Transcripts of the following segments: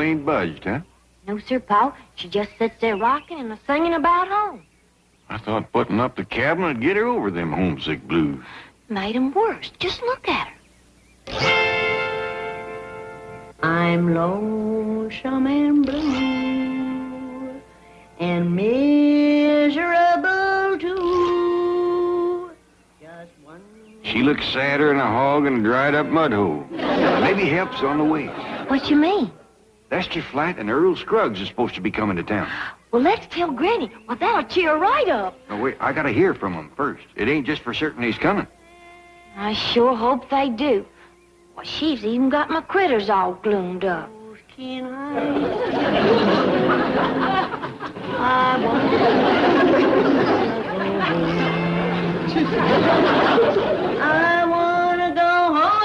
ain't budged, huh? No, sir, Pa. She just sits there rocking and singing about home. I thought putting up the cabin would get her over them homesick blues. Made 'em worse. Just look at her. I'm lonesome and blue and miserable too. Just one. She looks sadder than a hog in a dried-up mud hole. Maybe help's on the way. What you mean? Lester Flatt and Earl Scruggs is supposed to be coming to town. Well, let's tell Granny. Well, that'll cheer her right up. No, wait, I gotta hear from them first. It ain't just for certain he's coming. I sure hope they do. Well, she's even got my critters all gloomed up. Can I wanna go home.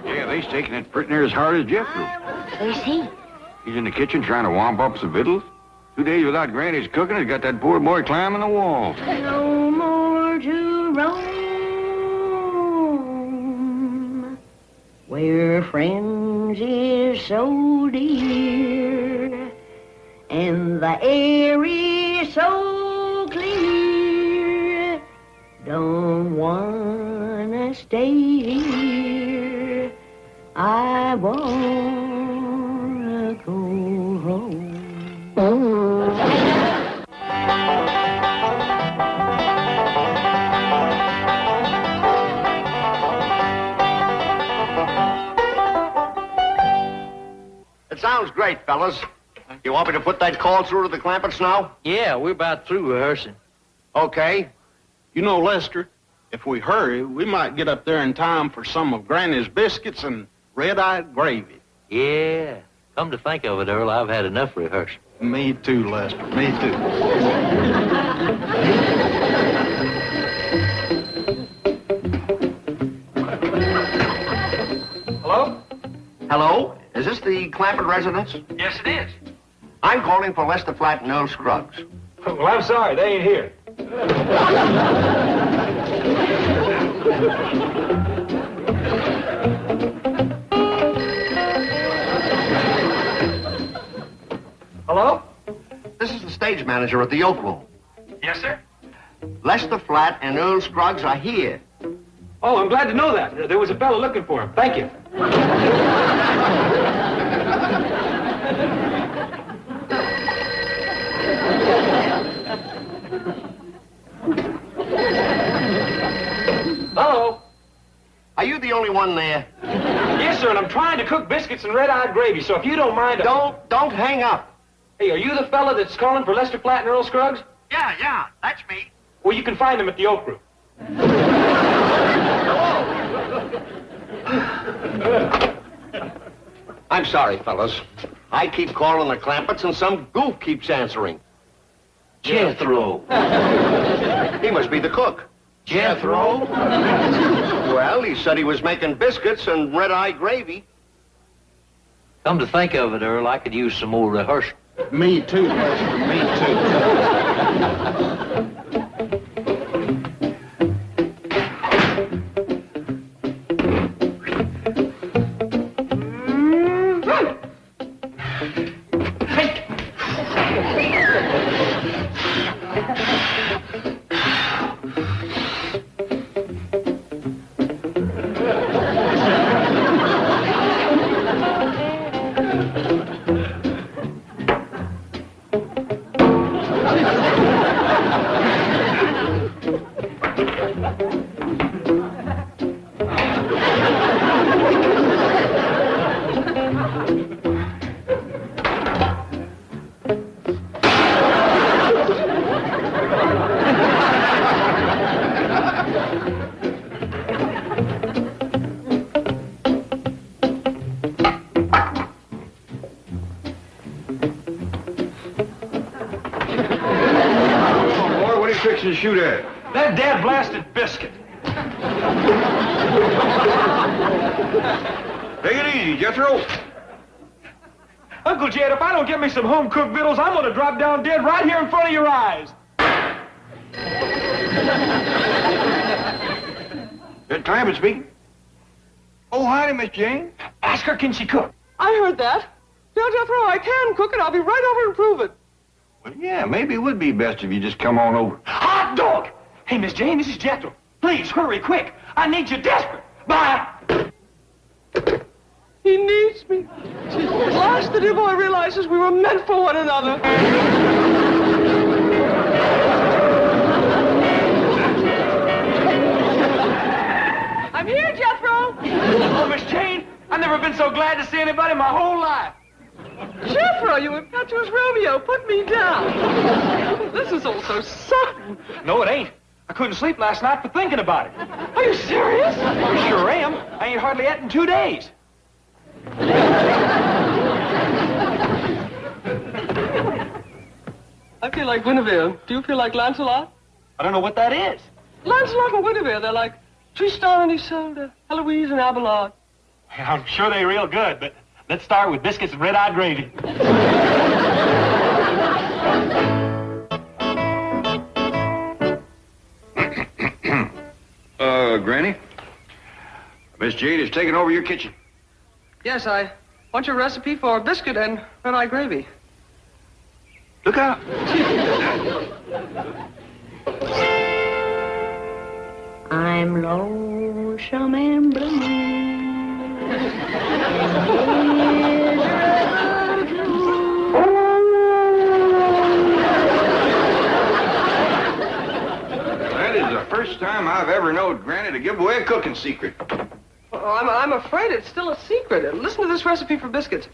Yeah, they's taking it pretty near as hard as Jethro. Where's he? He's in the kitchen trying to womp up some victuals. 2 days without Granny's cooking has got that poor boy climbing the wall. No more to roam, where friends is so dear, and the air is so clear. Don't wanna stay here. I wanna go home. It sounds great, fellas. You want me to put that call through to the Clampetts now? Yeah, we're about through rehearsing. Okay. You know, Lester, if we hurry, we might get up there in time for some of Granny's biscuits and red-eyed gravy. Yeah. Come to think of it, Earl, I've had enough rehearsal. Me too, Lester. Me too. Hello? Hello? Is this the Clampett residence? Yes, it is. I'm calling for Lester Flatt and Earl Scruggs. Well, I'm sorry, they ain't here. Hello? This is the stage manager at the Oak Room. Yes, sir? Lester Flatt and Earl Scruggs are here. Oh, I'm glad to know that. There was a fellow looking for him. Thank you. Hello? Are you the only one there? Yes, sir, and I'm trying to cook biscuits and red-eyed gravy, so if you don't mind... Don't hang up. Hey, are you the fella that's calling for Lester Flatt and Earl Scruggs? Yeah, that's me. Well, you can find them at the Oak Room. I'm sorry, fellas. I keep calling the Clampetts and some goof keeps answering. Jethro. He must be the cook. Jethro? Well, he said he was making biscuits and red-eye gravy. Come to think of it, Earl, I could use some more rehearsal. Me too, Lester. Me too. To shoot at? That dad-blasted biscuit. Take it easy, Jethro. Uncle Jed, if I don't get me some home-cooked victuals, I'm gonna drop down dead right here in front of your eyes. Clampett speaking. Oh, howdy, Miss Jane. Ask her, can she cook? I heard that. Tell Jethro I can cook it. I'll be right over and prove it. Well, yeah, maybe it would be best if you just come on over. Hot dog! Hey, Miss Jane, this is Jethro. Please, hurry, quick. I need you desperate. Bye. He needs me. At last the dear boy realizes we were meant for one another. I'm here, Jethro. Oh, Miss Jane, I've never been so glad to see anybody in my whole life. Jethro, you impetuous Romeo, put me down. This is all so sudden. No, it ain't. I couldn't sleep last night for thinking about it. Are you serious? I sure am. I ain't hardly ate in 2 days. I feel like Guinevere. Do you feel like Lancelot? I don't know what that is. Lancelot and Guinevere, they're like Tristan and Isolde, Heloise and Abelard. I'm sure they're real good, but let's start with biscuits and red-eyed gravy. Granny? Miss Jane is taking over your kitchen. Yes, I want your recipe for biscuit and red-eye gravy. Look out. I'm lonesome and That is the first time I've ever known Granny to give away a cooking secret. I'm afraid it's still a secret. Listen to this recipe for biscuits.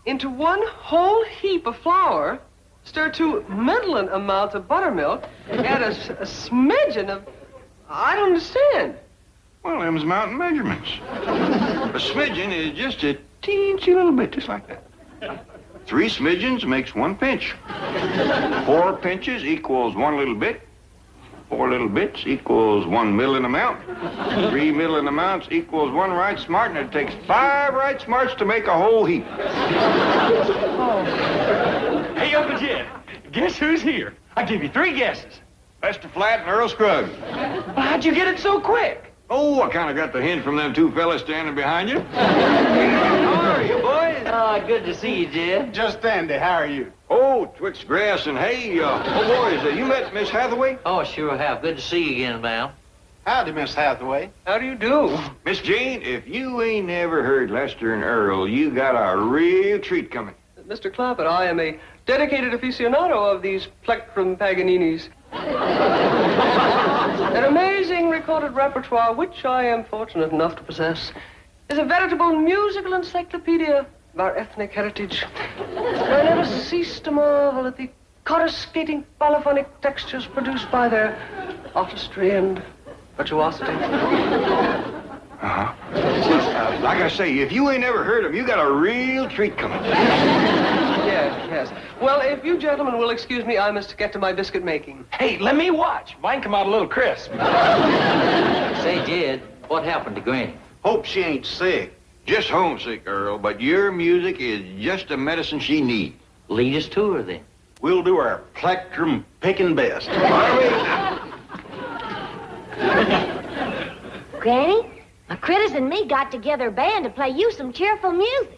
Into 1 whole heap of flour, stir 2 middling amounts of buttermilk, add a smidgen of... I don't understand. Well, them's mountain measurements. A smidgen is just a teensy little bit, just like that. 3 smidgens makes 1 pinch. 4 pinches equals 1 little bit. 4 little bits equals 1 middling amount. 3 middling amounts equals 1 right smart, and it takes 5 right smarts to make a whole heap. Hey, Uncle Jed, guess who's here? I'll give you 3 guesses. Mr. Flatt and Earl Scruggs. How'd you get it so quick? Oh, I kind of got the hint from them 2 fellas standing behind you. How are you, boys? Good to see you, Jed. Just dandy. How are you? Oh, twixt grass and hay. Boys, you met Miss Hathaway? Oh, sure have. Good to see you again, ma'am. Howdy, Miss Hathaway. How do you do? Miss Jane, if you ain't never heard Lester and Earl, you got a real treat coming. Mr. Clampett, I am a dedicated aficionado of these plectrum Paganinis. An amazing recorded repertoire, which I am fortunate enough to possess, is a veritable musical encyclopedia of our ethnic heritage. I never cease to marvel at the coruscating polyphonic textures produced by their artistry and virtuosity. Like I say, if you ain't never heard them, you got a real treat coming. Yes. Well, if you gentlemen will excuse me, I must get to my biscuit making. Hey, let me watch. Mine come out a little crisp. Say, Jed, what happened to Granny? Hope she ain't sick. Just homesick, Earl, but your music is just the medicine she needs. Lead us to her, then. We'll do our plectrum picking best. Granny, my critters and me got together a band to play you some cheerful music.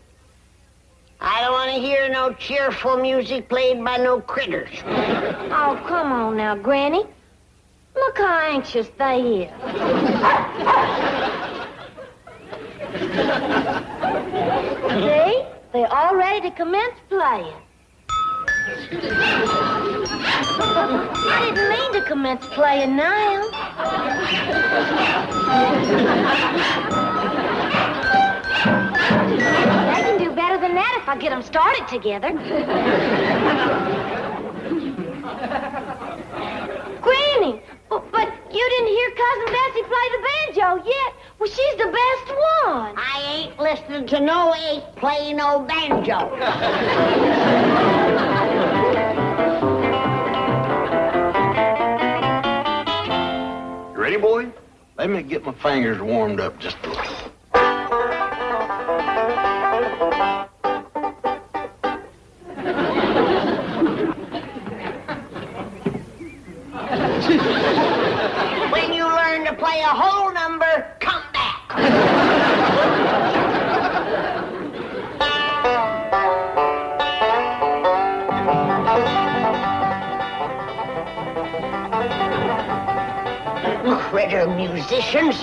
I don't want to hear no cheerful music played by no critters. Oh, come on now, Granny. Look how anxious they is. See? They're all ready to commence playing. I didn't mean to commence playing now. They can do better than that if I get them started together. Granny, but you didn't hear Cousin Bessie play the banjo yet. Well, she's the best one. I ain't listening to no ace play no banjo. You ready, boy? Let me get my fingers warmed up just a little. When you learn to play a whole number, Critter musicians.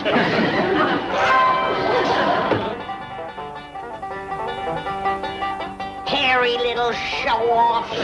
Hairy little show-offs.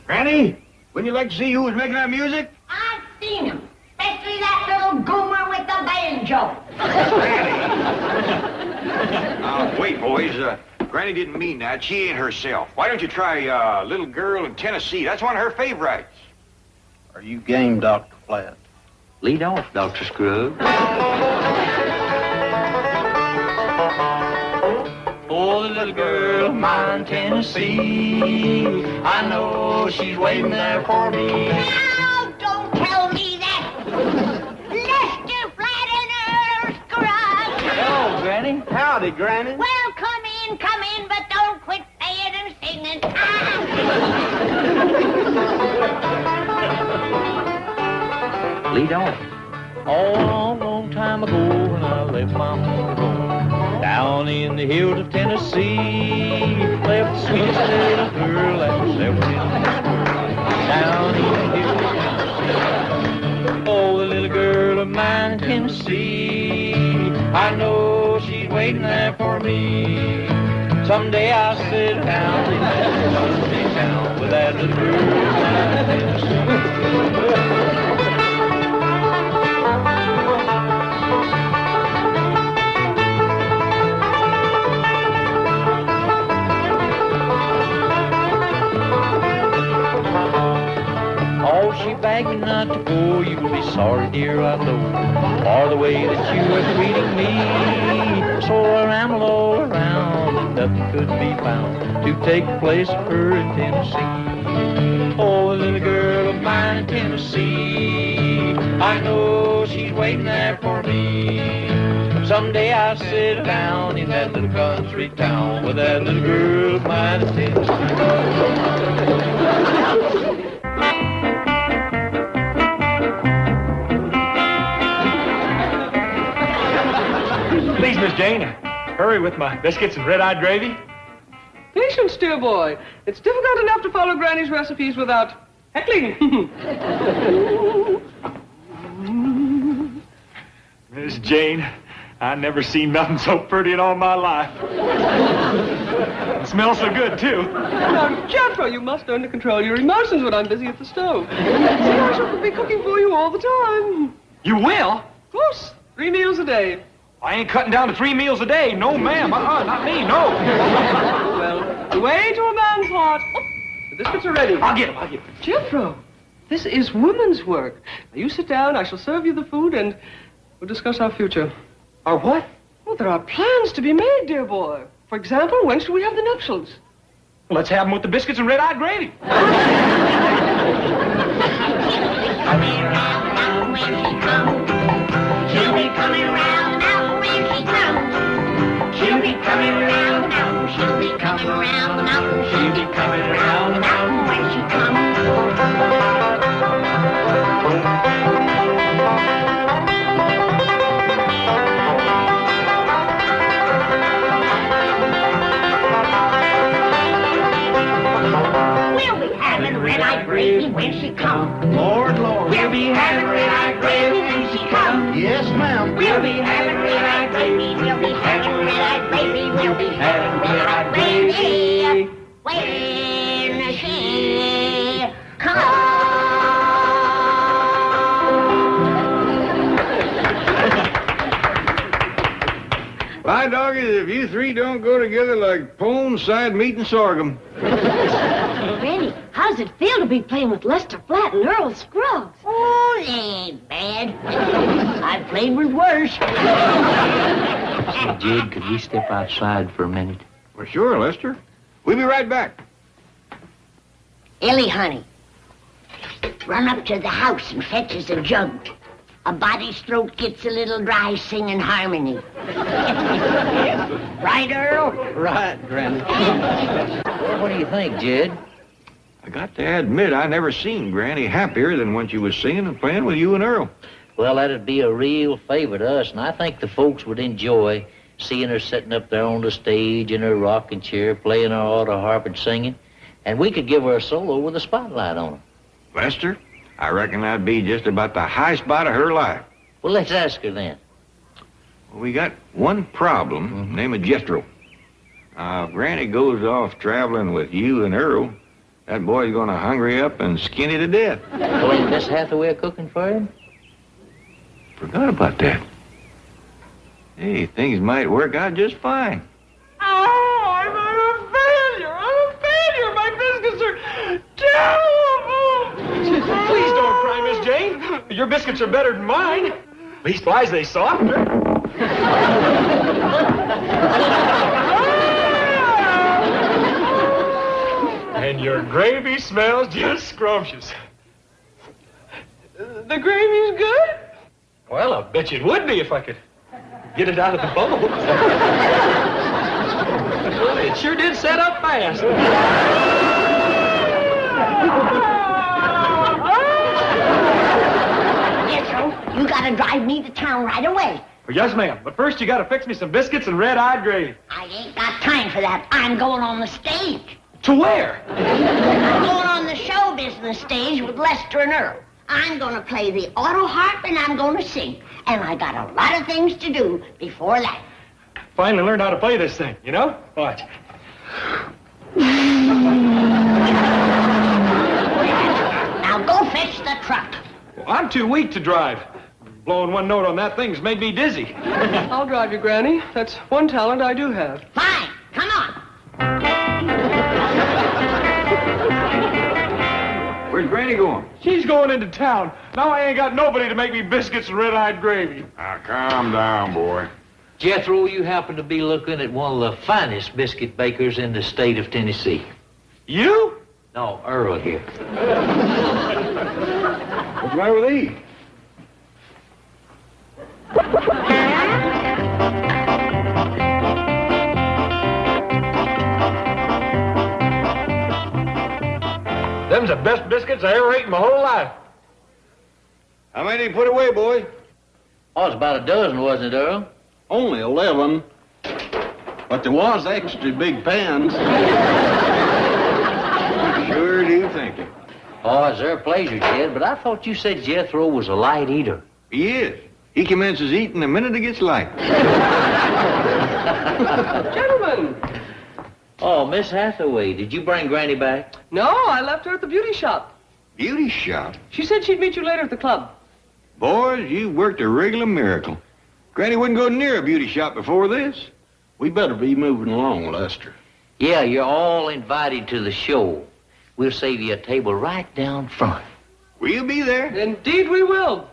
Granny, wouldn't you like to see who was making that music? I've seen him. Especially that little goomer with the banjo. Granny! Wait, boys. Granny didn't mean that. She ain't herself. Why don't you try Little Girl in Tennessee? That's one of her favorites. Are you game, Dr. Flatt? Lead off, Dr. Scruggs. Oh, the little girl of mine, Tennessee, I know she's waiting there for me. Now, don't tell me that. Lester Flatt and Earl Scruggs. Hello, Granny. Howdy, Granny. Well, come in, but don't quit playing and singing. Lead off. Oh, a long, long time ago when I left my home down in the hills of Tennessee, left the sweetest little girl that was ever in this world down in the hills of Tennessee. Oh, the little girl of mine in Tennessee, I know she's waiting there for me. Someday I'll sit down in that country town with that little girl of mine in Tennessee. She begged me not to go, you will be sorry, dear, I know, for the way that you are treating me. So I rambled all around, and nothing could be found to take the place of her in Tennessee. Oh, the little girl of mine in Tennessee, I know she's waiting there for me. Someday I'll sit down in that little country town with that little girl of mine in Tennessee. Please, Miss Jane, hurry with my biscuits and red-eyed gravy. Patience, dear boy. It's difficult enough to follow Granny's recipes without heckling. Miss Jane, I never seen nothing so pretty in all my life. It smells so good, too. Now, Jethro, you must learn to control your emotions when I'm busy at the stove. See, I shall be cooking for you all the time. You will? Of course, 3 meals a day. I ain't cutting down to 3 meals a day. No, ma'am. Not me, no. Well, the way to a man's heart. Oh, the biscuits are ready. I'll get them. Jethro, this is woman's work. Now, you sit down, I shall serve you the food, and we'll discuss our future. Our what? Well, there are plans to be made, dear boy. For example, when shall we have the nuptials? Well, let's have them with the biscuits and red-eyed gravy. Coming round now when she comes. She'll be coming round now when she comes. She'll be coming round now. She'll be coming round now. She'll be coming round now when she comes. We'll be having red-eyed gravy when she comes. Lord, Lord. We'll be having red-eyed gravy when she comes. Yes, ma'am. We'll be having red-eyed gravy. We'll be having red-eyed gravy. We'll be having red-eyed gravy when she comes. My doggies, if you three don't go together like pone, side meat, and sorghum. Granny, how does it feel to be playing with Lester Flatt and Earl Scruggs? Oh, they ain't bad. I've played with worse. Say, Jed, could we step outside for a minute? Well, sure, Lester. We'll be right back. Ellie, honey, run up to the house and fetch us a jug. A body's throat gets a little dry singing harmony. Right, Earl? Right, Granny. Well, what do you think, Jed? I got to admit, I never seen Granny happier than when she was singing and playing with you and Earl. Well, that'd be a real favor to us, and I think the folks would enjoy seeing her sitting up there on the stage in her rocking chair, playing her auto harp and singing, and we could give her a solo with a spotlight on her. Lester, I reckon that'd be just about the high spot of her life. Well, let's ask her then. We got one problem, named of Jethro. If Granny goes off traveling with you and Earl, that boy's gonna hungry up and skinny to death. Well, ain't Miss Hathaway cooking for him? Forgot about that. Hey, things might work out just fine. Oh, I'm a failure. I'm a failure. My biscuits are terrible. Please don't cry, Miss Jane. Your biscuits are better than mine. Leastwise, they softer. And your gravy smells just scrumptious. The gravy's good? Well, I bet you it would be if I could get it out of the bowl. Well, it sure did set up fast. Jethro, you gotta drive me to town right away. Well, yes, ma'am. But first, you got to fix me some biscuits and red-eyed gravy. I ain't got time for that. I'm going on the stage. To where? I'm going on the show business stage with Lester and Earl. I'm going to play the auto harp and I'm going to sing. And I got a lot of things to do before that. Finally learned how to play this thing, you know? Watch. Now go fetch the truck. Well, I'm too weak to drive. Blowing one note on that thing's made me dizzy. I'll drive you, Granny. That's one talent I do have. Fine. Come on. Where's Granny going? She's going into town. Now I ain't got nobody to make me biscuits and red-eyed gravy. Now, calm down, boy. Jethro, you happen to be looking at one of the finest biscuit bakers in the state of Tennessee. You? No, Earl here. What's the matter with these? Them's the best biscuits I ever ate in my whole life. How many did you put away, boy? Oh, it's about a dozen, wasn't it, Earl? Only 11. But there was extra big pans. Sure do think it. Oh, it's their pleasure, Jed, but I thought you said Jethro was a light eater. He is. He commences eating the minute it gets light. Gentlemen. Oh, Miss Hathaway, did you bring Granny back? No, I left her at the beauty shop. Beauty shop? She said she'd meet you later at the club. Boys, you worked a regular miracle. Granny wouldn't go near a beauty shop before this. We better be moving along, Lester. Yeah, you're all invited to the show. We'll save you a table right down front. We'll be there. Indeed we will.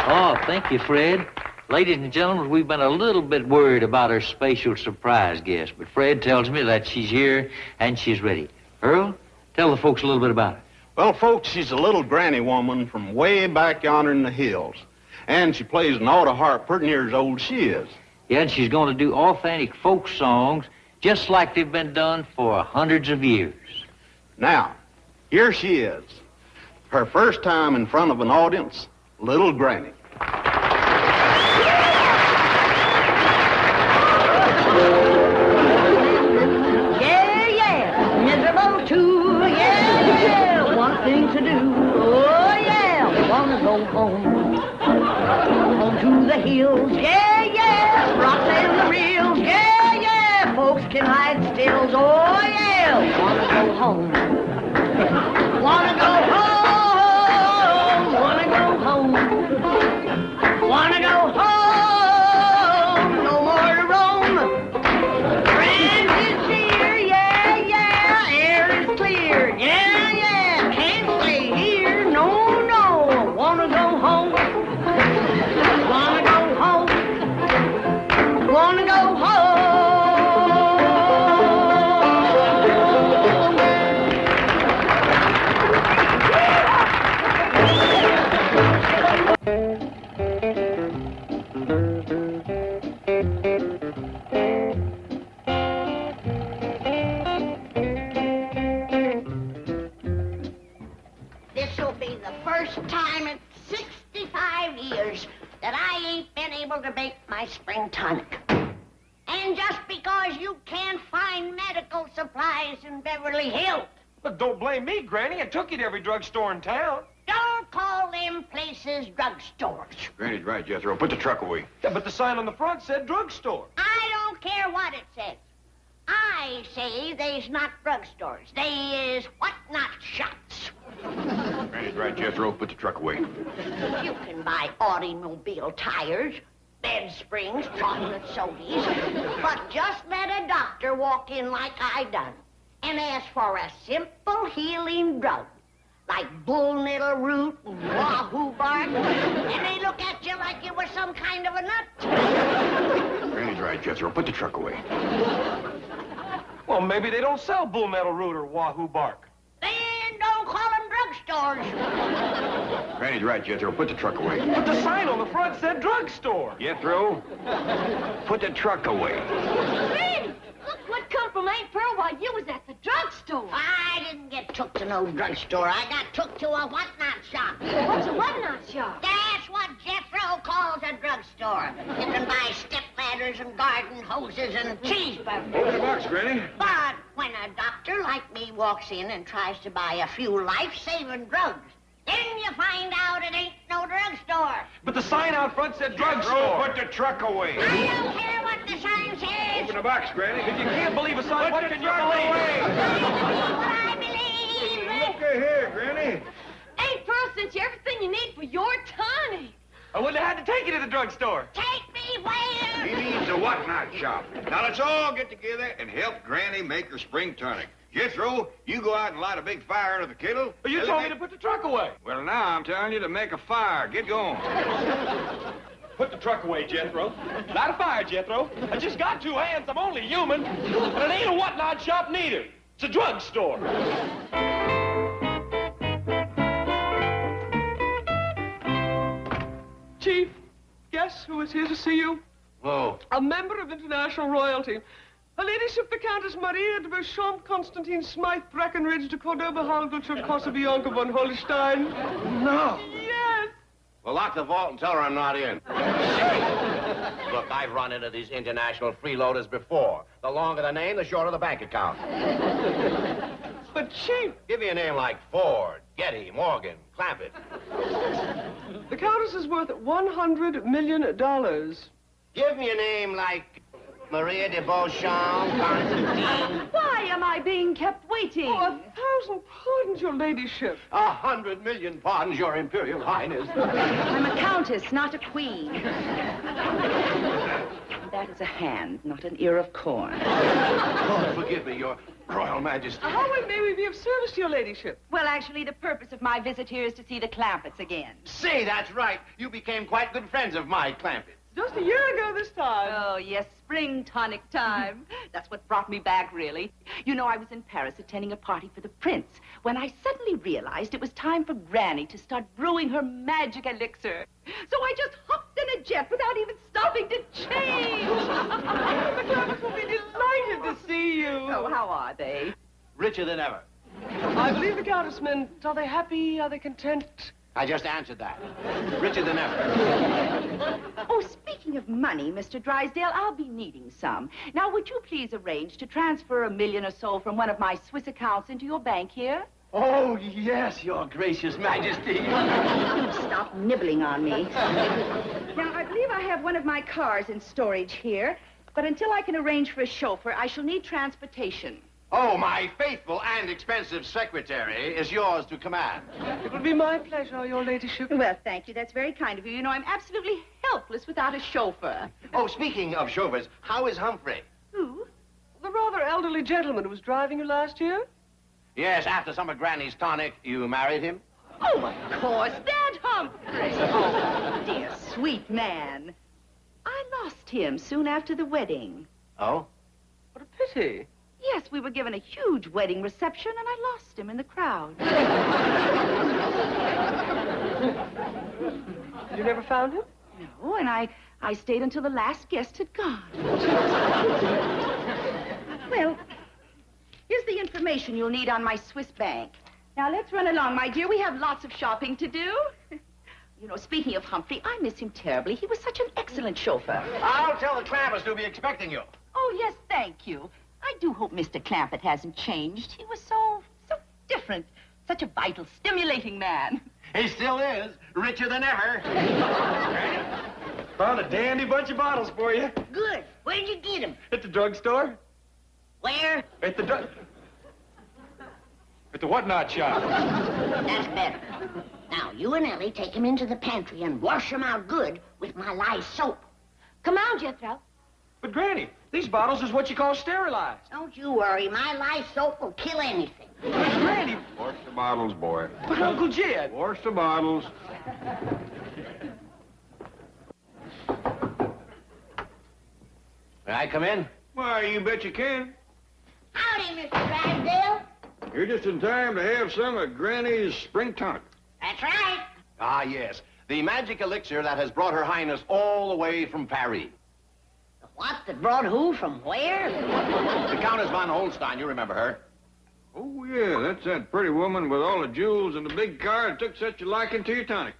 Oh, thank you, Fred. Ladies and gentlemen, we've been a little bit worried about our special surprise guest, but Fred tells me that she's here and she's ready. Earl, tell the folks a little bit about her. Well, folks, she's a little granny woman from way back yonder in the hills. And she plays an auto harp pretty near as old as she is. Yeah, and she's going to do authentic folk songs just like they've been done for hundreds of years. Now, here she is. Her first time in front of an audience, Little Granny. Yeah, yeah, miserable too. Yeah, yeah, one thing to do. Oh, yeah, wanna go home. Home to the hills. Yeah, yeah, rocks and the reels. Yeah, yeah, folks can hide stills. Oh, yeah, wanna go home. Wanna go home. Wanna go home. Wanna go first time in 65 years that I ain't been able to make my spring tonic. And just because you can't find medical supplies in Beverly Hills. But don't blame me, Granny. I took you to every drugstore in town. Don't call them places drugstores. Granny's right, Jethro. Put the truck away. Yeah, but the sign on the front said drugstore. I don't care what it says. I say they's not drugstores. They is what-not shops. Granny's right, Jethro. Put the truck away. You can buy automobile tires, bed springs, chocolate sodies, but just let a doctor walk in like I done and ask for a simple healing drug like bullnettle root and wahoo bark, and they look at you like you were some kind of a nut. Granny's right, Jethro. Put the truck away. Well, maybe they don't sell bullnettle root or wahoo bark. Then don't call them drugstores. Granny's right, Jethro. Put the truck away. But the sign on the front said drugstore. Jethro, put the truck away. Granny, look what come from Aunt Pearl while you was at the drugstore. I didn't get took to no drugstore. I got took to a what-not shop. What's a what-not shop? That's what Jethro calls a drugstore. You can buy step ladders and garden hoses and cheeseburgers. Open the box, Granny. But when a doctor like me walks in and tries to buy a few life-saving drugs, then you find out it ain't no drugstore. But the sign out front said drugstore. Jethro, put the truck away. I don't care what the sign says. Open the box, Granny. If you can't believe a sign, what can you believe? What I believe. Look here, Granny. Aunt Pearl sent you everything you need for your tonic. I wouldn't have had to take you to the drugstore. Take me where? He means a what-not shop. Now let's all get together and help Granny make her spring tonic. Jethro, you go out and light a big fire under the kettle. But you told me to put the truck away. Well, now I'm telling you to make a fire. Get going. Put the truck away, Jethro. Light a fire, Jethro. I just got 2 hands. I'm only human. And it ain't a what-not shop neither. It's a drugstore. Chief, guess who is here to see you? Whoa. A member of international royalty. Her ladyship, the Countess Maria de Beauchamp Constantine Smythe Breckenridge de Cordova Halgulcher Kosovianka von Holstein. No. Yes. Well, lock the vault and tell her I'm not in. Look, I've run into these international freeloaders before. The longer the name, the shorter the bank account. But, Chief, Give me a name like Ford, Getty, Morgan, Clampett. the Countess is worth $100 million. Give me a name like Maria de Beauchamp, Constantine. Why am I being kept waiting? Oh, 1,000 pardons, your ladyship. 100 million pardons, your Imperial Highness. I'm a countess, not a queen. That is a hand, not an ear of corn. Oh, forgive me, your Royal Majesty. How may we be of service to your ladyship? Well, actually, the purpose of my visit here is to see the Clampetts again. Say, that's right. You became quite good friends of my Clampett. Just a year ago this time. Oh, yes, spring tonic time. That's what brought me back, really. You know, I was in Paris attending a party for the prince when I suddenly realized it was time for Granny to start brewing her magic elixir. So I just hopped in a jet without even stopping to change. The Clampetts will be delighted to see you. Oh, how are they? Richer than ever. I believe the Countess meant, are they happy? Are they content? I just answered that. Richer than ever. Oh, speaking of money, Mr. Drysdale, I'll be needing some. Now, would you please arrange to transfer $1 million or so from one of my Swiss accounts into your bank here? Oh, yes, your gracious Majesty. Stop nibbling on me. Now, I believe I have one of my cars in storage here, but until I can arrange for a chauffeur, I shall need transportation. Oh, my faithful and expensive secretary is yours to command. It will be my pleasure, your ladyship. Well, thank you. That's very kind of you. You know, I'm absolutely helpless without a chauffeur. Oh, speaking of chauffeurs, how is Humphrey? Who? The rather elderly gentleman who was driving you last year? Yes, after some of Granny's tonic, you married him? Oh, of course, that Humphrey. Oh, dear, sweet man. I lost him soon after the wedding. Oh? What a pity. Yes, we were given a huge wedding reception, and I lost him in the crowd. You never found him? No, and I stayed until the last guest had gone. Well, here's the information you'll need on my Swiss bank. Now, let's run along, my dear. We have lots of shopping to do. You know, speaking of Humphrey, I miss him terribly. He was such an excellent chauffeur. I'll tell the Clampetts to be expecting you. Oh, yes, thank you. I do hope Mr. Clampett hasn't changed. He was so different. Such a vital, stimulating man. He still is. Richer than ever. Found a dandy bunch of bottles for you. Good. Where'd you get them? At the drugstore. Where? At the whatnot shop. That's better. Now, you and Ellie take them into the pantry and wash them out good with my lye soap. Come on, Jethro. But, Granny, these bottles is what you call sterilized. Don't you worry. My lye soap will kill anything. Granny. Wash the bottles, boy. But, Uncle Jed. Wash the bottles. May I come in? Why, you bet you can. Howdy, Mr. Drysdale. You're just in time to have some of Granny's spring tonic. That's right. Ah, yes. The magic elixir that has brought Her Highness all the way from Paris. The what that brought who from where? The Countess von Holstein, you remember her. Oh, yeah, that's that pretty woman with all the jewels and the big car that took such a liking to your tonic.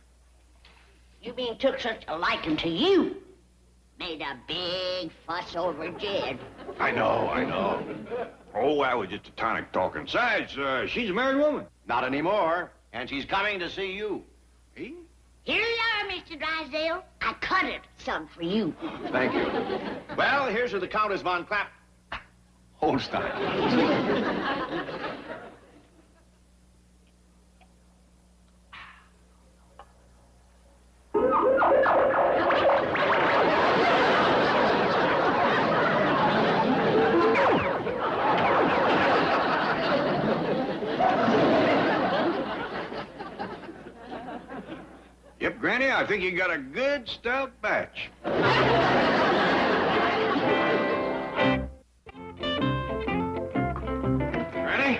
You mean took such a liking to you? Made a big fuss over Jed. I know. Oh, that was just a tonic talking. Besides, she's a married woman. Not anymore. And she's coming to see you. Eh? Here you are, Mr. Drysdale. I cut it some for you. Thank you. Well, here's to the Countess von Holstein. Yep, Granny, I think you got a good stout batch. Granny,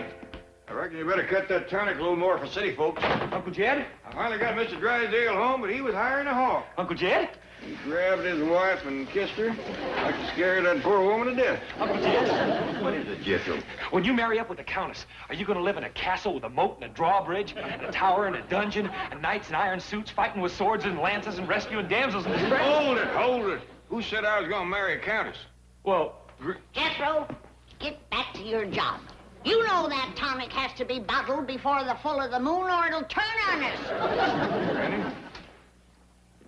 I reckon you better cut that tonic a little more for city folks. Uncle Jed? I finally got Mr. Drysdale home, but he was hiring a hawk. Uncle Jed? He grabbed his wife and kissed her like to scare that poor woman to death. Uncle Jed? What is it, Jethro? When you marry up with the Countess, are you going to live in a castle with a moat and a drawbridge, and a tower and a dungeon, and knights in iron suits fighting with swords and lances and rescuing damsels in distress? Hold it. Who said I was going to marry a countess? Well, Jethro, get back to your job. You know that tonic has to be bottled before the full of the moon or it'll turn on us. Granny,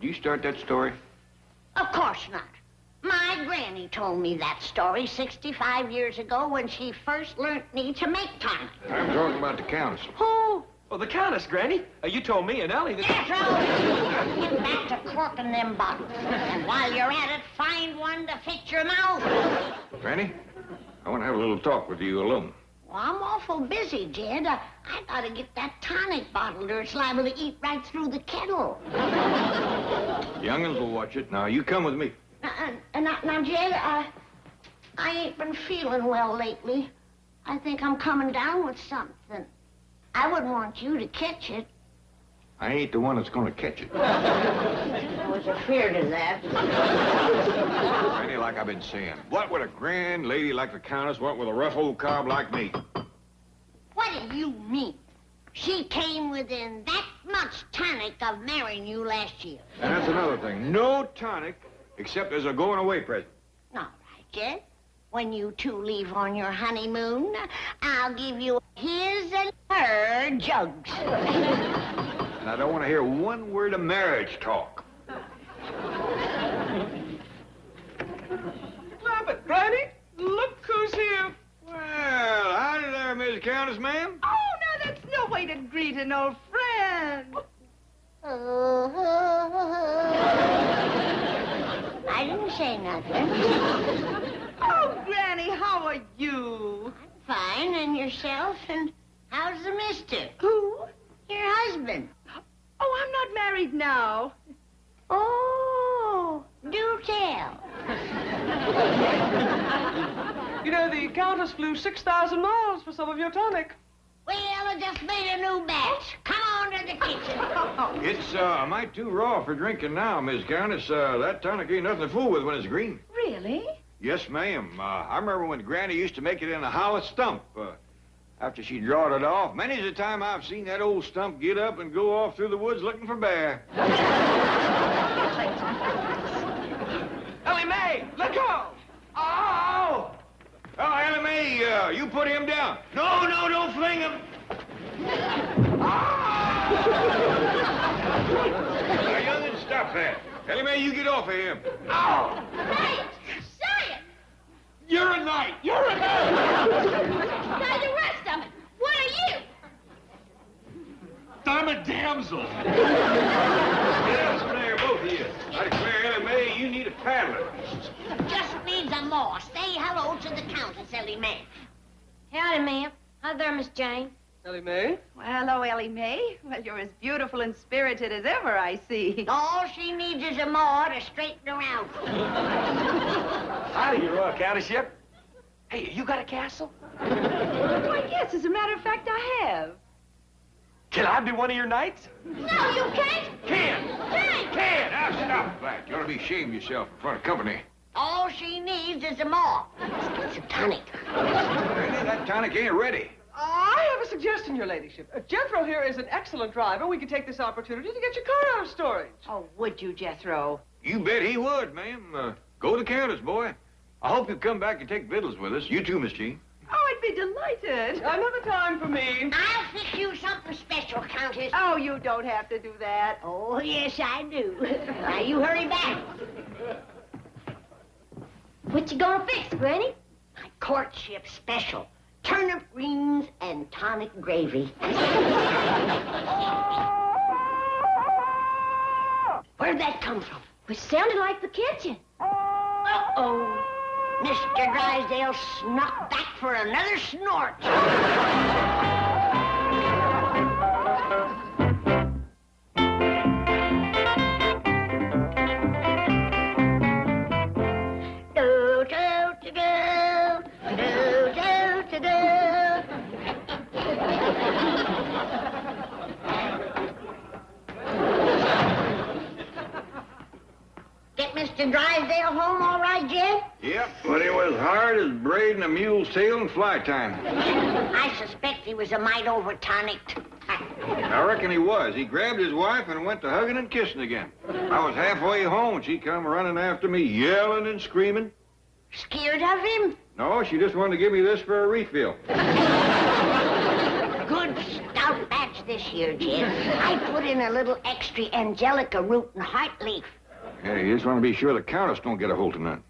did you start that story? Of course not. My granny told me that story 65 years ago when she first learnt me to make tonic. I'm talking about the countess. Who? well, the Countess, Granny. You told me and Ellie that... Jethro, get back to corking them bottles. And while you're at it, find one to fit your mouth. Granny, I want to have a little talk with you alone. Well, I'm awful busy, Jed. I gotta get that tonic bottled or it's liable to eat right through the kettle. Young'uns will watch it. Now, you come with me. Now, Jed, I ain't been feeling well lately. I think I'm coming down with something. I wouldn't want you to catch it. I ain't the one that's going to catch it. I was afraid of that. Granny, like I've been saying, what would a grand lady like the Countess want with a rough old cob like me? What do you mean? She came within that much tonic of marrying you last year. And that's another thing. No tonic, except as a going-away present. All right, Jed. When you two leave on your honeymoon, I'll give you his and her jugs. And I don't want to hear one word of marriage talk. Clampett, Granny, look who's here. Well, howdy there, Miss Countess, ma'am. Oh, now that's no way to greet an old friend. I didn't say nothing. Oh, Granny, how are you? Fine, and yourself? And how's the mister? Who? Your husband. Oh, I'm not married now. Oh, do tell. You know, the Countess flew 6,000 miles for some of your tonic. Well, I just made a new batch. Come on to the kitchen. It's a mite too raw for drinking now, Miss Countess. That tonic ain't nothing to fool with when it's green. Really? Yes, ma'am. I remember when Granny used to make it in a hollow stump. after she drawed it off. Many's the time I've seen that old stump get up and go off through the woods looking for bear. Ellie Mae, let go! Oh! Oh, Ellie Mae, you put him down. No, don't fling him. Now, young'un, stop that. Ellie Mae, you get off of him. Oh! Hey, say it! You're a knight! You're a knight! Now the rest of it, what are you? I'm a damsel. Get out from there, both of you. I declare, Ellie Mae, you need a paddler. Just needs a more. Say hello to the Countess, Ellie Mae. Howdy, ma'am. Hi there, Miss Jane. Ellie Mae? Well, hello, Ellie Mae. Well, you're as beautiful and spirited as ever, I see. All she needs is a more to straighten her out. Howdy, your Royal Countessship. Hey, you got a castle? Why, yes, as a matter of fact, I have. Can I be one of your knights? No, you can't. Can! Can't. Can! Now, stop, Flatt. You ought to be ashamed of yourself in front of company. All she needs is a more. It's a tonic. Granny, that tonic ain't ready. I have a suggestion, your ladyship. Jethro here is an excellent driver. We could take this opportunity to get your car out of storage. Oh, would you, Jethro? You bet he would, ma'am. Go to the Countess, boy. I hope you'll come back and take victuals with us. You too, Miss Jean. Oh, I'd be delighted. Another time for me. I'll fix you something special, Countess. Oh, you don't have to do that. Oh, yes, I do. Now, you hurry back. What you gonna fix, Granny? My courtship special. Turnip greens and tonic gravy. Where'd that come from? It sounded like the kitchen. Uh-oh. Mr. Drysdale snuck back for another snort. Do, do, do, do. Do, do, do, do. Get Mr. Drysdale home all right, Jed? Yep, but it was hard as braiding a mule's tail in fly time. I suspect he was a mite over-tonicked. I reckon he was. He grabbed his wife and went to hugging and kissing again. I was halfway home and she come running after me, yelling and screaming. Scared of him? No, she just wanted to give me this for a refill. Good stout batch this year, Jed. I put in a little extra angelica root and heart leaf. Hey, you just want to be sure the Countess don't get a hold of none.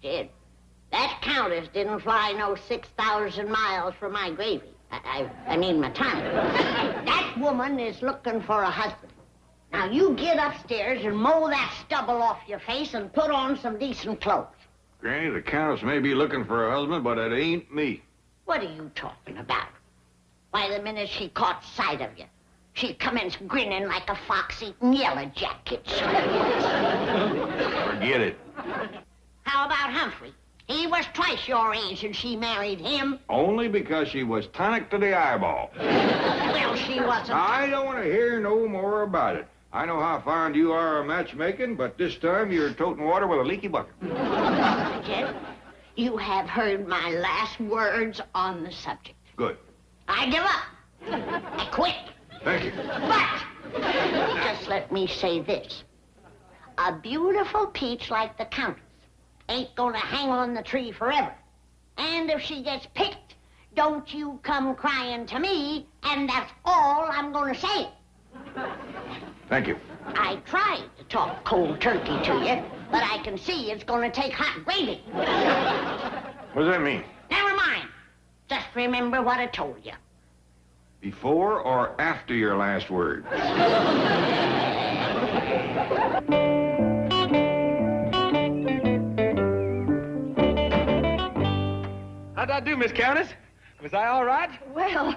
Jed, that Countess didn't fly no 6,000 miles for my gravy. I mean my time. That woman is looking for a husband. Now, you get upstairs and mow that stubble off your face and put on some decent clothes. Granny, the Countess may be looking for a husband, but it ain't me. What are you talking about? Why, the minute she caught sight of you, she commenced grinning like a fox eating yellow jackets. Forget it. How about Humphrey? He was twice your age and she married him. Only because she was tonic to the eyeball. Well, she wasn't. I don't want to hear no more about it. I know how fond you are of matchmaking, but this time you're toting water with a leaky bucket. Jed, you have heard my last words on the subject. Good. I give up. I quit. Thank you. But, just let me say this. A beautiful peach like the Countess ain't gonna hang on the tree forever. And if she gets picked, don't you come crying to me, and that's all I'm gonna say. Thank you. I tried to talk cold turkey to you, but I can see it's gonna take hot gravy. What does that mean? Never mind. Just remember what I told you. Before or after your last word? How'd I do, Miss Countess? Was I all right? Well,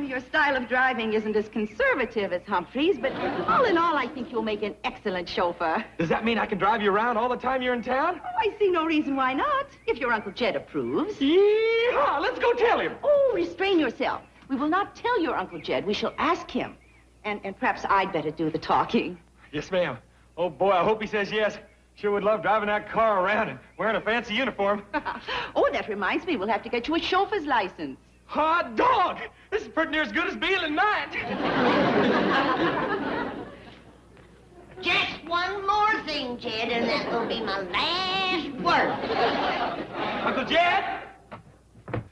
your style of driving isn't as conservative as Humphrey's, but all in all, I think you'll make an excellent chauffeur. Does that mean I can drive you around all the time you're in town? Oh, I see no reason why not, if your Uncle Jed approves. Yeehaw! Let's go tell him. Oh, restrain yourself. We will not tell your Uncle Jed. We shall ask him. And perhaps I'd better do the talking. Yes, ma'am. Oh, boy, I hope he says yes. Sure would love driving that car around and wearing a fancy uniform. Oh, that reminds me, we'll have to get you a chauffeur's license. Hot dog! This is pretty near as good as Beeling Night. Just one more thing, Jed, and that will be my last word. Uncle Jed?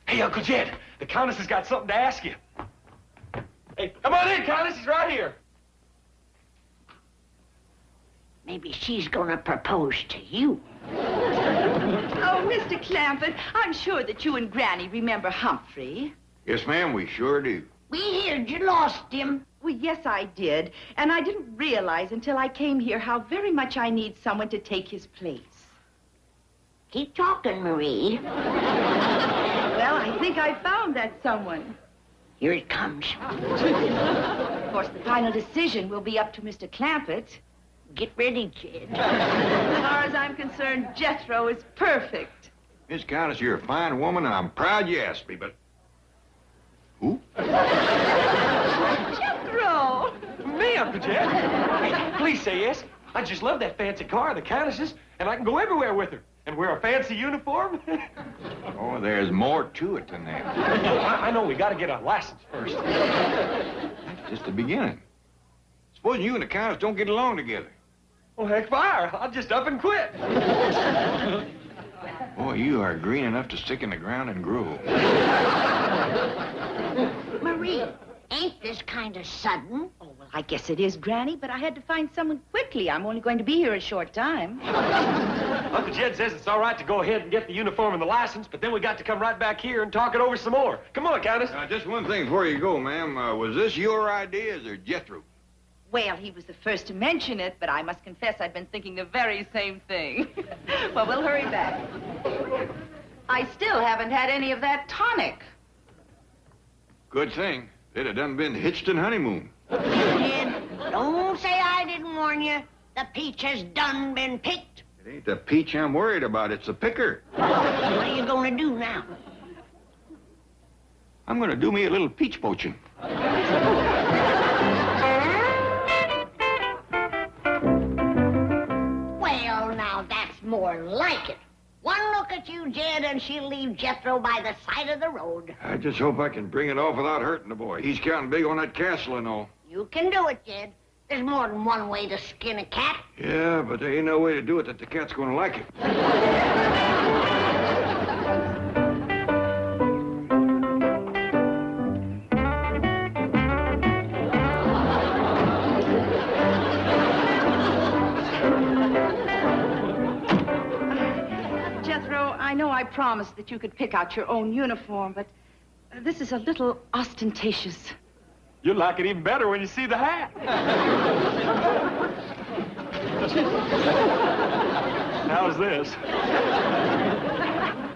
Hey, Uncle Jed, the Countess has got something to ask you. Hey, come on in, Countess. He's right here. Maybe she's gonna propose to you. Oh, Mr. Clampett, I'm sure that you and Granny remember Humphrey. Yes, ma'am, we sure do. We heard you lost him. Well, yes, I did. And I didn't realize until I came here how very much I need someone to take his place. Keep talking, Marie. Well, I think I found that someone. Here it comes. Of course, the final decision will be up to Mr. Clampett. Get ready, Jed. As far as I'm concerned, Jethro is perfect. Miss Countess, you're a fine woman, and I'm proud you asked me, but... Who? Jethro! Me, Uncle Jed. Hey, please say yes. I just love that fancy car, the Countess's, and I can go everywhere with her. And wear a fancy uniform. Oh, there's more to it than that. I know we got to get a license first. That's just the beginning. Supposing you and the Countess don't get along together. Well, heck, fire. I'll just up and quit. Boy, you are green enough to stick in the ground and grow. Marie, ain't this kind of sudden? Oh, well, I guess it is, Granny, but I had to find someone quickly. I'm only going to be here a short time. Uncle Jed says it's all right to go ahead and get the uniform and the license, but then we got to come right back here and talk it over some more. Come on, Countess. Just one thing before you go, ma'am. Was this your ideas or Jethro? Well, he was the first to mention it, but I must confess I've been thinking the very same thing. Well, we'll hurry back. I still haven't had any of that tonic. Good thing. They'd have done been hitched in honeymoon. Jed, don't say I didn't warn you. The peach has done been picked. It ain't the peach I'm worried about. It's the picker. What are you gonna do now? I'm gonna do me a little peach poaching. Well, now that's more like it. One look at you, Jed, and she'll leave Jethro by the side of the road. I just hope I can bring it off without hurting the boy. He's counting big on that castle and all. You can do it, Jed. There's more than one way to skin a cat. Yeah, but there ain't no way to do it that the cat's gonna like it. Jethro, I know I promised that you could pick out your own uniform, but this is a little ostentatious. You'll like it even better when you see the hat. How's this?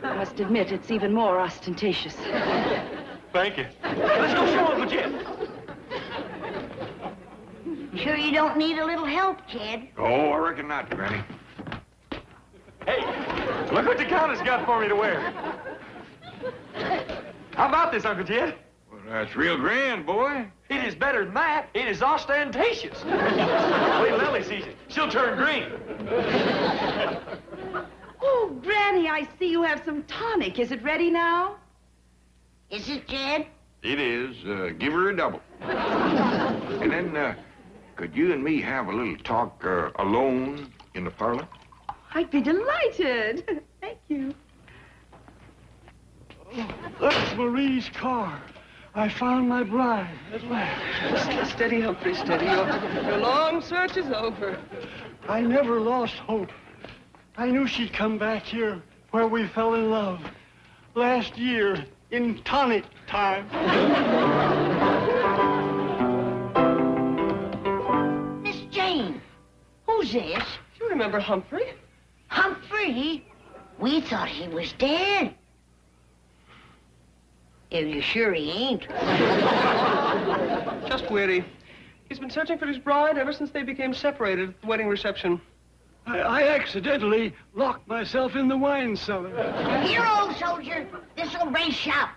I must admit, it's even more ostentatious. Thank you. Let's go show Uncle Jed. Sure you don't need a little help, Jed? Oh, I reckon not, Granny. Hey, look what the Countess got for me to wear. How about this, Uncle Jed? Well, that's real grand, boy. It is better than that. It is ostentatious. Wait till Lily sees it. She'll turn green. Oh, Granny, I see you have some tonic. Is it ready now? Is it, Jed? It is. Give her a double. And then, could you and me have a little talk alone in the parlor? I'd be delighted. Thank you. Oh, that's Marie's car. I found my bride at last. Steady, Humphrey, steady. Your long search is over. I never lost hope. I knew she'd come back here where we fell in love. Last year, in tonic time. Miss Jane, who's this? You remember Humphrey? Humphrey? We thought he was dead. Are you sure he ain't? Just weary. He's been searching for his bride ever since they became separated at the wedding reception. I accidentally locked myself in the wine cellar. Here, old soldier. This'll brace you up.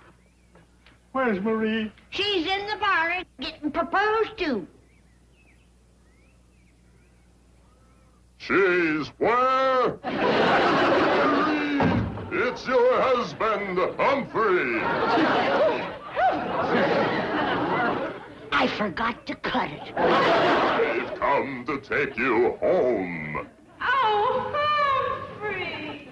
Where's Marie? She's in the parlor getting proposed to. She's where? It's It's your husband, Humphrey. I forgot to cut it. I've come to take you home. Oh, Humphrey!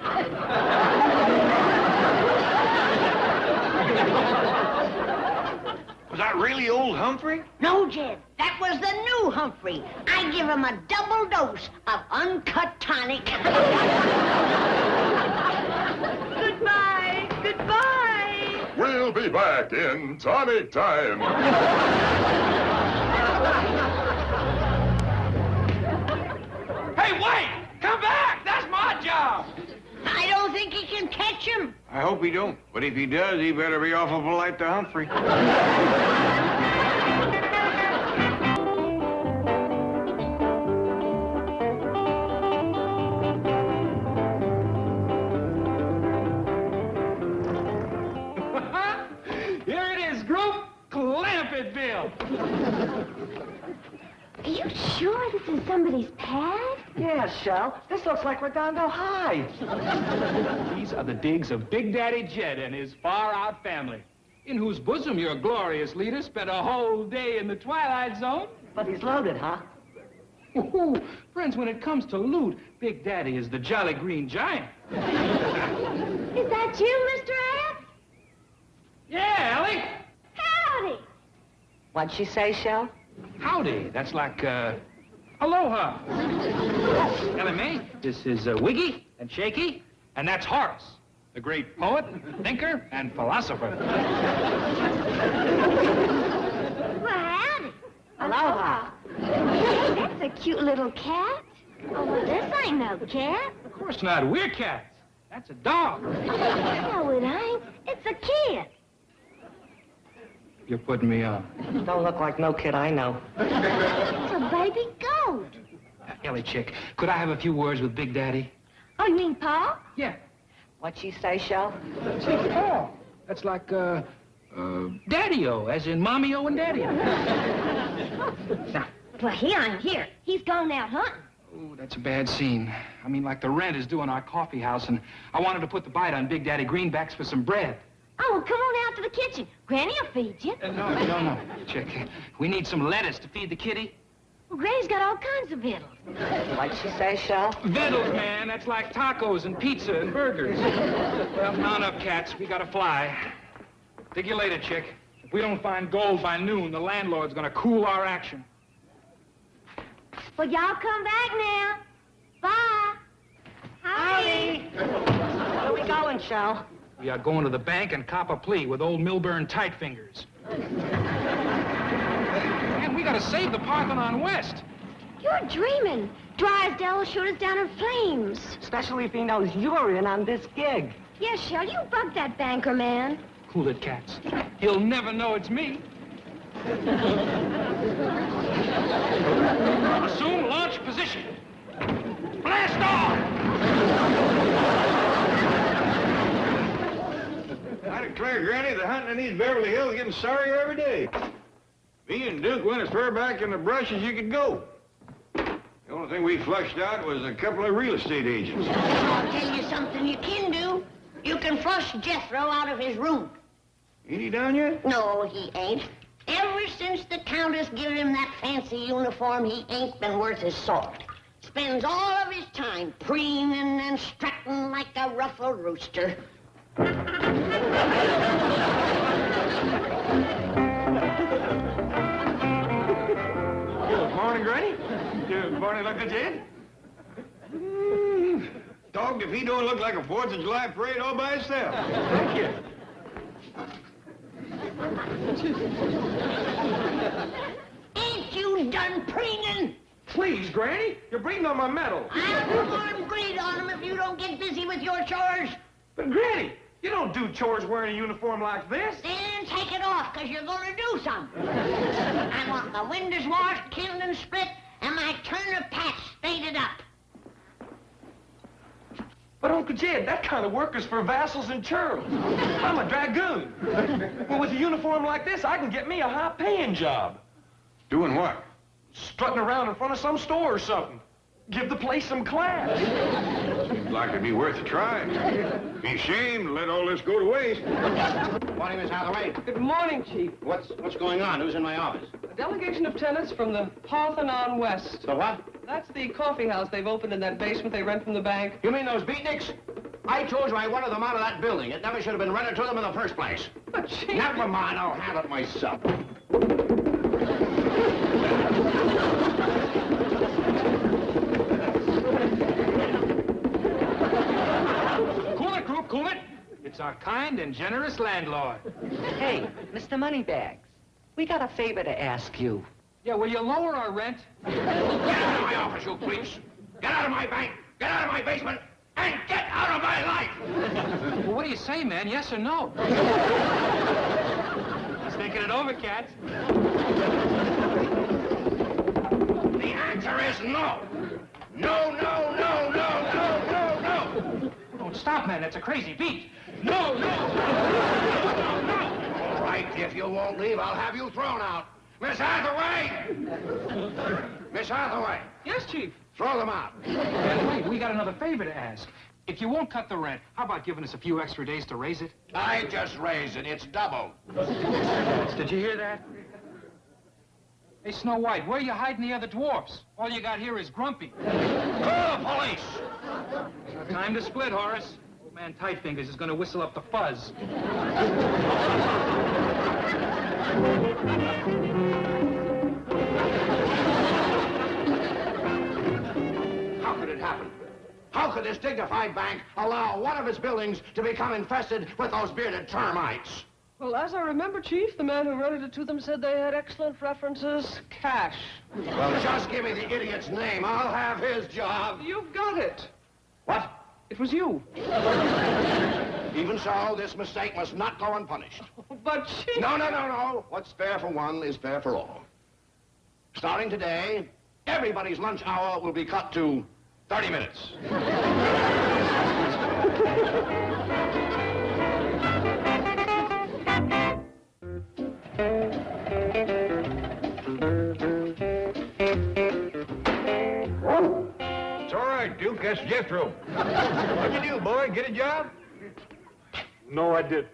Was that really old Humphrey? No, Jed, that was the new Humphrey. I give him a double dose of uncut tonic. Goodbye, goodbye. We'll be back in tonic time. Hey, wait! Come back! That's my job! I don't think he can catch him. I hope he don't. But if he does, he better be awful polite to Humphrey. Here it is, group. Clampettville. Are you sure this is somebody's pad? Yes, Shell. This looks like Redondo High. These are the digs of Big Daddy Jed and his far-out family, in whose bosom your glorious leader spent a whole day in the Twilight Zone. But he's loaded, huh? Ooh, friends, when it comes to loot, Big Daddy is the Jolly Green Giant. Is that you, Mr. App? Yeah, Ellie. Howdy. What'd she say, Shell? Howdy. That's like, aloha. Ellie Mae, this is Wiggy and Shaky, and that's Horace, the great poet, thinker, and philosopher. Well, howdy. Aloha. Hey, that's a cute little cat. Oh, well, this ain't no cat. Of course not. We're cats. That's a dog. No, it ain't. It's a kid. You're putting me on. Don't look like no kid I know. It's a baby goat. Ellie Chick, could I have a few words with Big Daddy? Oh, you mean Paul? Yeah. What'd she say, Shell? Oh, that's like, Daddy-O, as in Mommy-O and Daddy-O. Now, Well, he ain't here. He's gone out hunting. oh, that's a bad scene. I mean, like the rent is due on our coffee house, and I wanted to put the bite on Big Daddy Greenbacks for some bread. Oh, well, come on out to the kitchen. Granny will feed you. No, Chick. We need some lettuce to feed the kitty. Well, Granny's got all kinds of victuals. What'd she say, Shell? Vittles, man. That's like tacos and pizza and burgers. Well, mount up, cats. We gotta fly. Dig you later, Chick. If we don't find gold by noon, the landlord's gonna cool our action. Well, y'all come back now. Bye. Howdy. Where are we going, Shell? We are going to the bank and cop a plea with old Milburn Tightfingers. Man, we gotta save the Parthenon West. You're dreaming. Drysdale will shoot us down in flames. Especially if he knows you're in on this gig. Yes, Shell, you bug that banker man. Cool it, cats. He'll never know it's me. Assume launch position. Blast off! I declare, Granny, the hunting in these Beverly Hills is getting sorrier every day. Me and Duke went as far back in the brush as you could go. The only thing we flushed out was a couple of real estate agents. I'll tell you something you can do. You can flush Jethro out of his room. Ain't he down yet? No, he ain't. Ever since the Countess gave him that fancy uniform, he ain't been worth his salt. Spends all of his time preening and strutting like a ruffled rooster. Good morning, Granny. Good morning, Uncle Jed. Dogged if he don't look like a 4th of July parade all by himself. Thank you. Ain't you done preening? Please, Granny, you're breathing on my metal. I'll warm breed on him if you don't get busy with your chores. But, Granny, you don't do chores wearing a uniform like this. Then take it off, because you're going to do something. I want my windows washed, killed, and split, and my turnip patch spaded up. But, Uncle Jed, that kind of work is for vassals and churls. I'm a dragoon. Well, with a uniform like this, I can get me a high-paying job. Doing what? Strutting around in front of some store or something. Give the place some class. Seems like it'd be worth a try. Be ashamed to let all this go to waste. Morning, Miss Hathaway. Good morning, Chief. What's going on? Who's in my office? A delegation of tenants from the Parthenon West. The what? That's the coffee house they've opened in that basement they rent from the bank. You mean those beatniks? I told you I wanted them out of that building. It never should have been rented to them in the first place. But, Chief... Never mind, I'll handle it myself. Cool it, group, cool it. It's our kind and generous landlord. Hey, Mr. Moneybags, we got a favor to ask you. Yeah, will you lower our rent? Get out of my office, you creeps! Get out of my bank! Get out of my basement! And get out of my life! Well, what do you say, man? Yes or no? He's thinking it over, cats. The answer is no! No, no, no, no, no, no, no! Don't stop, man. That's a crazy beat. No, no! All right, if you won't leave, I'll have you thrown out. Miss Hathaway! Miss Hathaway! Yes, Chief. Throw them out. And wait, we got another favor to ask. If you won't cut the rent, how about giving us a few extra days to raise it? I just raised it. It's double. Did you hear that? Hey, Snow White, where are you hiding the other dwarfs? All you got here is Grumpy. Call the police! Time to split, Horace. Old man Tightfingers is going to whistle up the fuzz. How could it happen? How could this dignified bank allow one of its buildings to become infested with those bearded termites? Well, as I remember, Chief, the man who rented it to them said they had excellent references. Cash. Well, just give me the idiot's name. I'll have his job. You've got it. What? It was you. Even so, this mistake must not go unpunished. But, Chief... No, no, no, no. What's fair for one is fair for all. Starting today, everybody's lunch hour will be cut to 30 minutes. It's all right, Duke. That's Jethro. What'd you do, boy? Get a job? No, I didn't.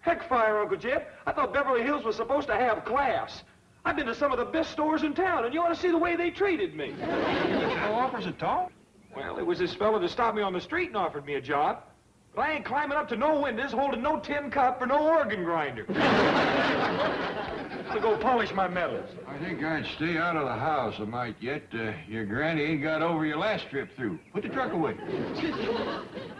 Heck fire, Uncle Jed. I thought Beverly Hills was supposed to have class. I've been to some of the best stores in town, and you ought to see the way they treated me. No offers at all? Well, it was this fella that stopped me on the street and offered me a job. But I ain't climbing up to no windows, holding no tin cup or no organ grinder. To go polish my medals. I think I'd stay out of the house a mite yet. Your granny ain't got over your last trip through. Put the truck away.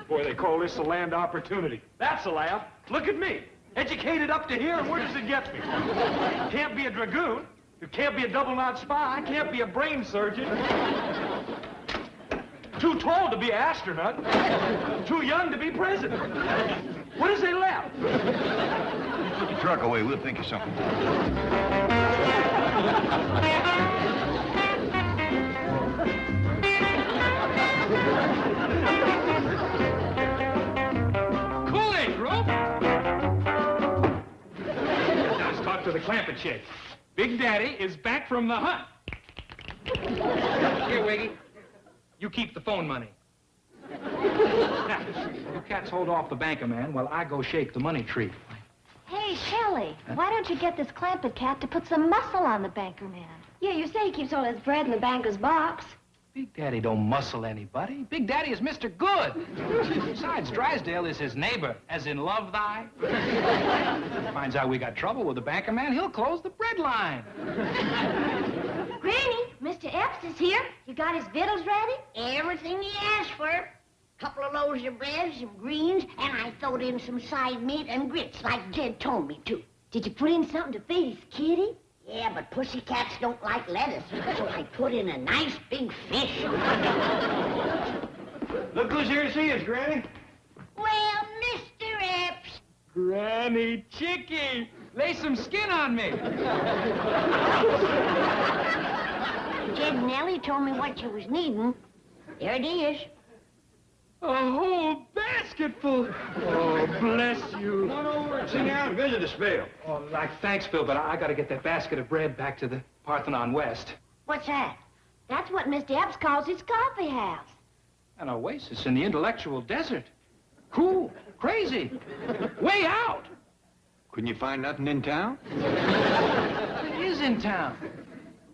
Boy, they call this a land opportunity. That's a laugh. Look at me. Educated up to here, and where does it get me? Can't be a dragoon. You can't be a double-knot spy. Can't be a brain surgeon. Too tall to be an astronaut. Too young to be president. What is they left? Put the truck away. We'll think of something. Cool it, group. Now let's talk to the Clampett chick. Big Daddy is back from the hunt. Here, Wiggy. You keep the phone money. Now, you cats hold off the banker man while I go shake the money tree. Hey, Shelley, why don't you get this Clampett cat to put some muscle on the banker man? Yeah, you say he keeps all his bread in the banker's box. Big Daddy don't muscle anybody. Big Daddy is Mr. Good. Besides, Drysdale is his neighbor, as in love thy. Finds out we got trouble with the banker man, he'll close the bread line. Granny, Mr. Epps is here. You got his victuals ready? Everything he asked for. Couple of loaves of bread, some greens, and I throwed in some side meat and grits like Jed told me to. Did you put in something to feed his kitty? Yeah, but pussycats don't like lettuce, so I put in a nice big fish. Look who's here to see us, Granny. Well, Mr. Epps. Granny Chicky, lay some skin on me. Jed and Nellie told me what you was needing. There it is. A whole basketful. Oh, bless you. Come on over and sit down and visit us, Phil. Oh, like, thanks, Phil, but I got to get that basket of bread back to the Parthenon West. What's that? That's what Mr. Epps calls his coffee house. An oasis in the intellectual desert. Cool, crazy, way out. Couldn't you find nothing in town? It is in town.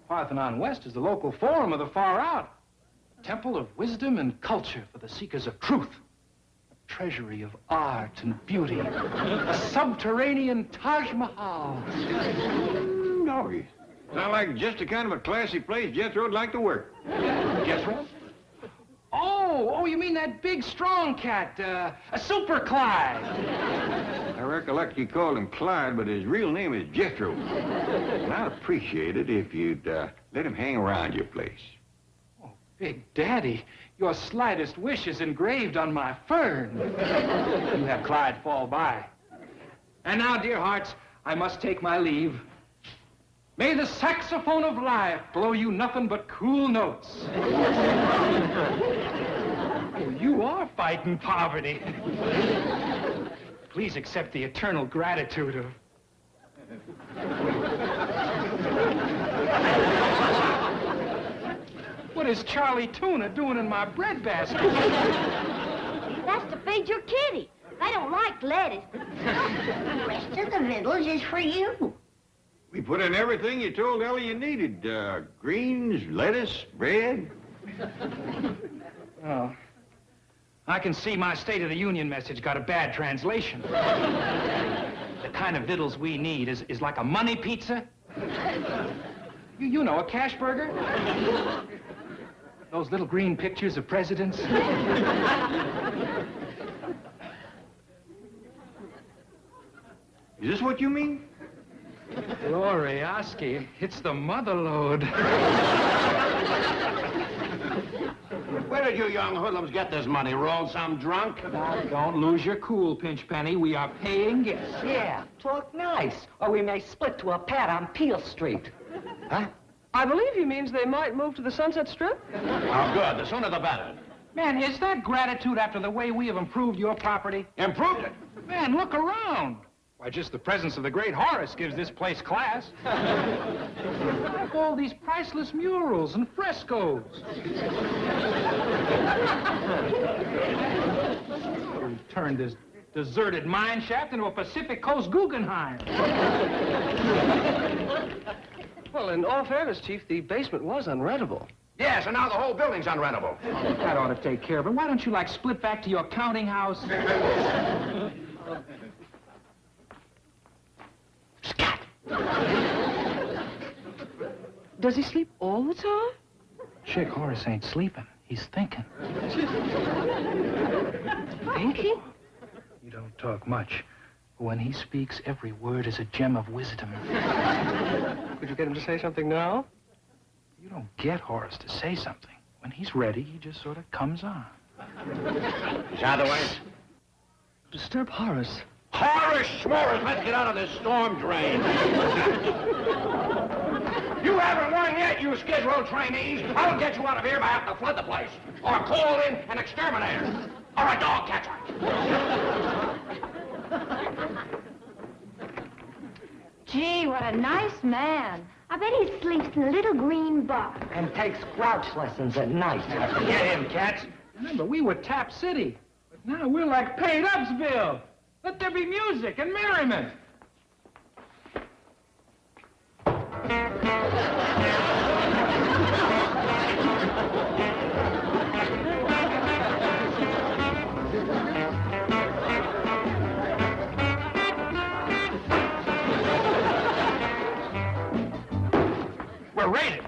Parthenon West is the local forum of the far out. A temple of wisdom and culture for the seekers of truth. A treasury of art and beauty. A subterranean Taj Mahal. Doggy. Sound like just the kind of a classy place Jethro'd like to work. Jethro? Oh, you mean that big, strong cat, a Super Clyde. I recollect you called him Clyde, but his real name is Jethro. And I'd appreciate it if you'd let him hang around your place. Oh, Big Daddy, your slightest wish is engraved on my fern. You have Clyde fall by. And now, dear hearts, I must take my leave. May the saxophone of life blow you nothing but cool notes. Oh, you are fighting poverty. Please accept the eternal gratitude of... What is Charlie Tuna doing in my bread basket? That's to feed your kitty. They don't like lettuce. The rest of the victuals is for you. We put in everything you told Ellie you needed. Greens, lettuce, bread. Oh. I can see my State of the Union message got a bad translation. The kind of victuals we need is like a money pizza. You know, a cash burger. Those little green pictures of presidents. Is this what you mean? Glorioski, it's the mother lode. Where did you young hoodlums get this money? Rolled some drunk? Now, don't lose your cool, Pinchpenny. We are paying guests. Yeah, talk nice, or we may split to a pat on Peel Street. Huh? I believe he means they might move to the Sunset Strip. Oh, good. The sooner the better. Man, is that gratitude after the way we have improved your property? Improved it? Man, look around. Why, just the presence of the great Horace gives this place class. Like all these priceless murals and frescoes. We turned this deserted mine shaft into a Pacific Coast Guggenheim. Well, in all fairness, Chief, the basement was unrentable. Yes, and now the whole building's unrentable. That ought to take care of it. Why don't you, like, split back to your counting house? Scat! Does he sleep all the time? Chick Horace ain't sleeping. He's thinking. Thinking? You don't talk much. But when he speaks, every word is a gem of wisdom. Could you get him to say something now? You don't get Horace to say something. When he's ready, he just sort of comes on. Otherwise? Disturb Horace. Horace Schmorris, let's get out of this storm drain. You haven't won yet, you skid row trainees. I'll get you out of here by having to flood the place. Or call in an exterminator. Or a dog catcher. Gee, what a nice man. I bet he sleeps in a little green box. And takes grouch lessons at night. Get him, cats. Remember, we were Tap City. But now we're like Paid-Upsville. Let there be music and merriment. We're raided.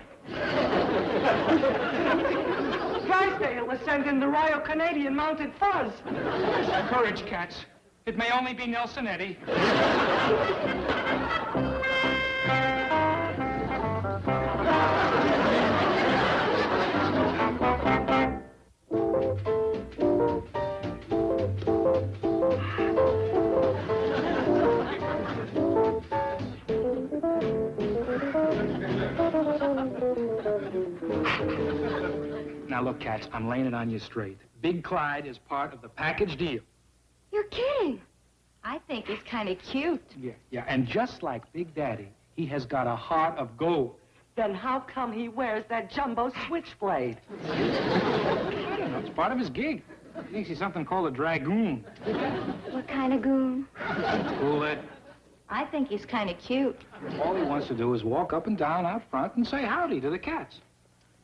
Drysdale was sent in the Royal Canadian Mounted Fuzz. Courage, cats. It may only be Nelsonetti. Now, look, cats, I'm laying it on you straight. Big Clyde is part of the package deal. You're kidding. I think he's kind of cute. Yeah, and just like Big Daddy, he has got a heart of gold. Then how come he wears that jumbo switchblade? I don't know. It's part of his gig. He thinks he's something called a dragoon. What kind of goon? Cool it. I think he's kind of cute. All he wants to do is walk up and down out front and say howdy to the cats.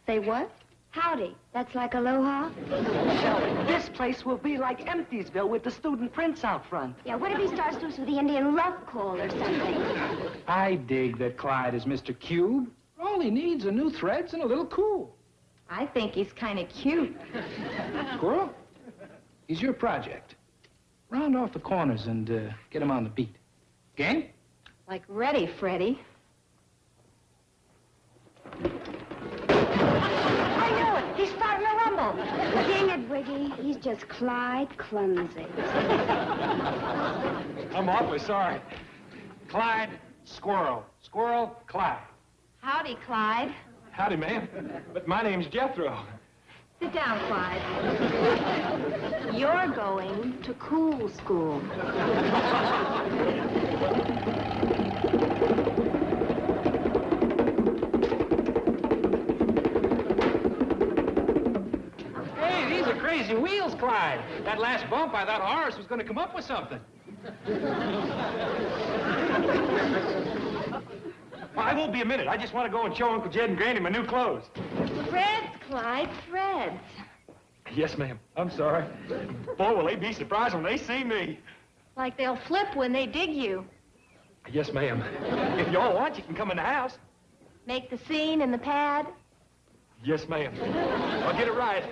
Say what? Howdy. That's like aloha? Shelley, this place will be like Emptiesville with the student prince out front. Yeah, what if he starts loose with the Indian love call or something? I dig that Clyde is Mr. Cube. All he needs are new threads and a little cool. I think he's kind of cute. Squirrel, he's your project. Round off the corners and get him on the beat. Game? Like ready, Freddie. I know it. He's starting a rumble. Dang it, Wiggy. He's just Clyde Clumsy. I'm awfully sorry. Clyde, Squirrel. Squirrel, Clyde. Howdy, Clyde. Howdy, ma'am. But my name's Jethro. Sit down, Clyde. You're going to cool school. Hey, these are crazy wheels, Clyde. That last bump, I thought Horace was going to come up with something. Well, I won't be a minute. I just want to go and show Uncle Jed and Granny my new clothes. Threads, Clyde, threads. Yes, ma'am. I'm sorry. Boy, will they be surprised when they see me. Like they'll flip when they dig you. Yes, ma'am. If y'all want, you can come in the house. Make the scene in the pad. Yes, ma'am. I'll get it right.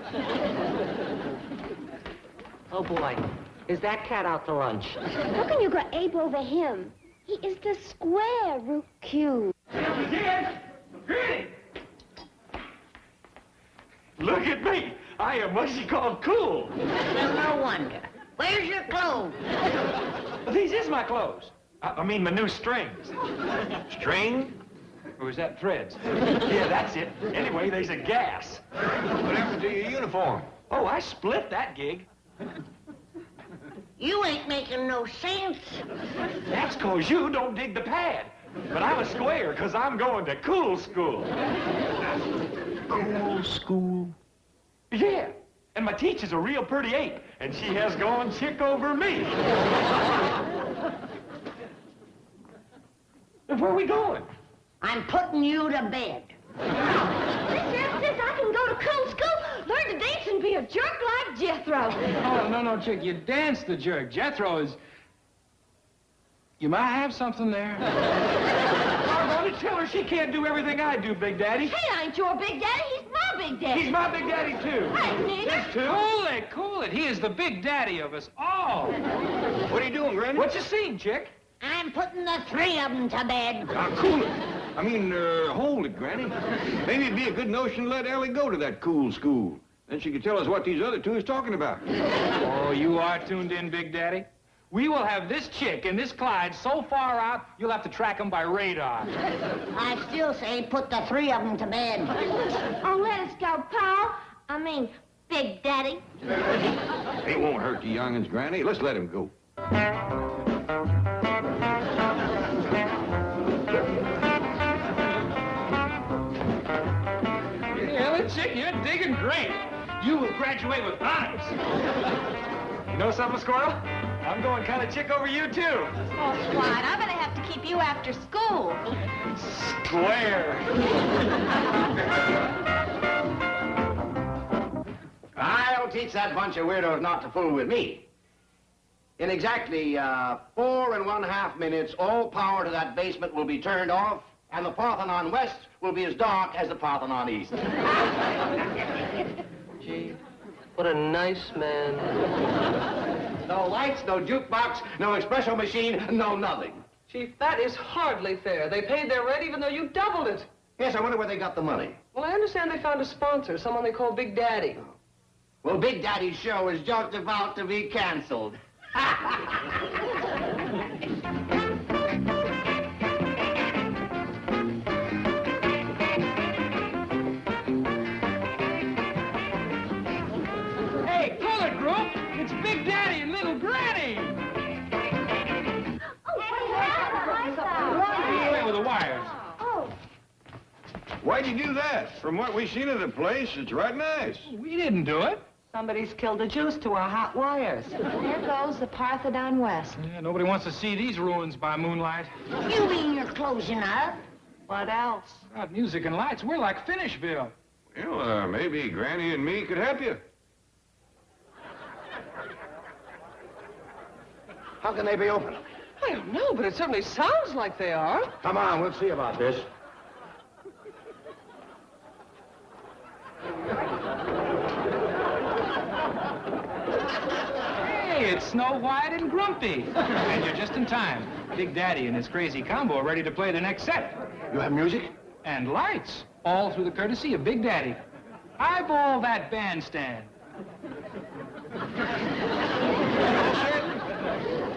Oh, boy. Is that cat out to lunch? How can you go ape over him? He is the square root cube. Look at me. I am what you call cool. No wonder. Where's your clothes? These is my clothes. I mean my new strings. String? Or is that threads? Yeah, that's it. Anyway, there's a gas. What happened to your uniform? Oh, I split that gig. You ain't making no sense. That's 'cause you don't dig the pad. But I'm a square 'cause I'm going to cool school. Cool school? Yeah. And my teacher's a real pretty ape, and she has gone chick over me. Where are we going? I'm putting you to bed. Sis, I can go to cool school, learn to dance, and be a jerk like Jethro. Oh, no, chick. You dance the jerk. Jethro is... You might have something there. I'm going to tell her she can't do everything I do, Big Daddy. He ain't your big daddy, he's my big daddy. He's my Big Daddy, too. Hey, neither. Yes, too. Cool it. He is the big daddy of us all. What are you doing, Granny? What you seen, chick? I'm putting the three of them to bed. Cool it. I mean, hold it, Granny. Maybe it'd be a good notion to let Ellie go to that cool school. Then she could tell us what these other two is talking about. Oh, you are tuned in, Big Daddy. We will have this chick and this Clyde so far out, you'll have to track them by radar. I still say put the three of them to bed. Oh, let us go, Paul. I mean, Big Daddy. It won't hurt the young'uns, Granny. Let's let him go. Yeah, chick, you're digging great. You will graduate with honors. You know something, Squirrel? I'm going kind of chick over you, too. Oh, Clyde, I'm gonna have to keep you after school. Square. I'll teach that bunch of weirdos not to fool with me. In exactly 4½ minutes, all power to that basement will be turned off, and the Parthenon West will be as dark as the Parthenon East. Gee, what a nice man. No lights, no jukebox, no espresso machine, no nothing. Chief, that is hardly fair. They paid their rent even though you doubled it. Yes, I wonder where they got the money. Well, I understand they found a sponsor, someone they call Big Daddy. Well, Big Daddy's show is just about to be canceled. Hey, pull it, group. It's Big Daddy and Little Granny. Oh, what happened? Away with the wires. Oh. Why'd you do that? From what we seen of the place, it's right nice. We didn't do it. Somebody's killed the juice to our hot wires. There goes the Parthodon West. Yeah, nobody wants to see these ruins by moonlight. You mean you're closing up? What else? Without music and lights, we're like Finishville. Well, maybe Granny and me could help you. How can they be open? I don't know, but it certainly sounds like they are. Come on, we'll see about this. Hey, it's Snow White and Grumpy. And you're just in time. Big Daddy and his crazy combo are ready to play the next set. You have music? And lights, all through the courtesy of Big Daddy. Eyeball that bandstand.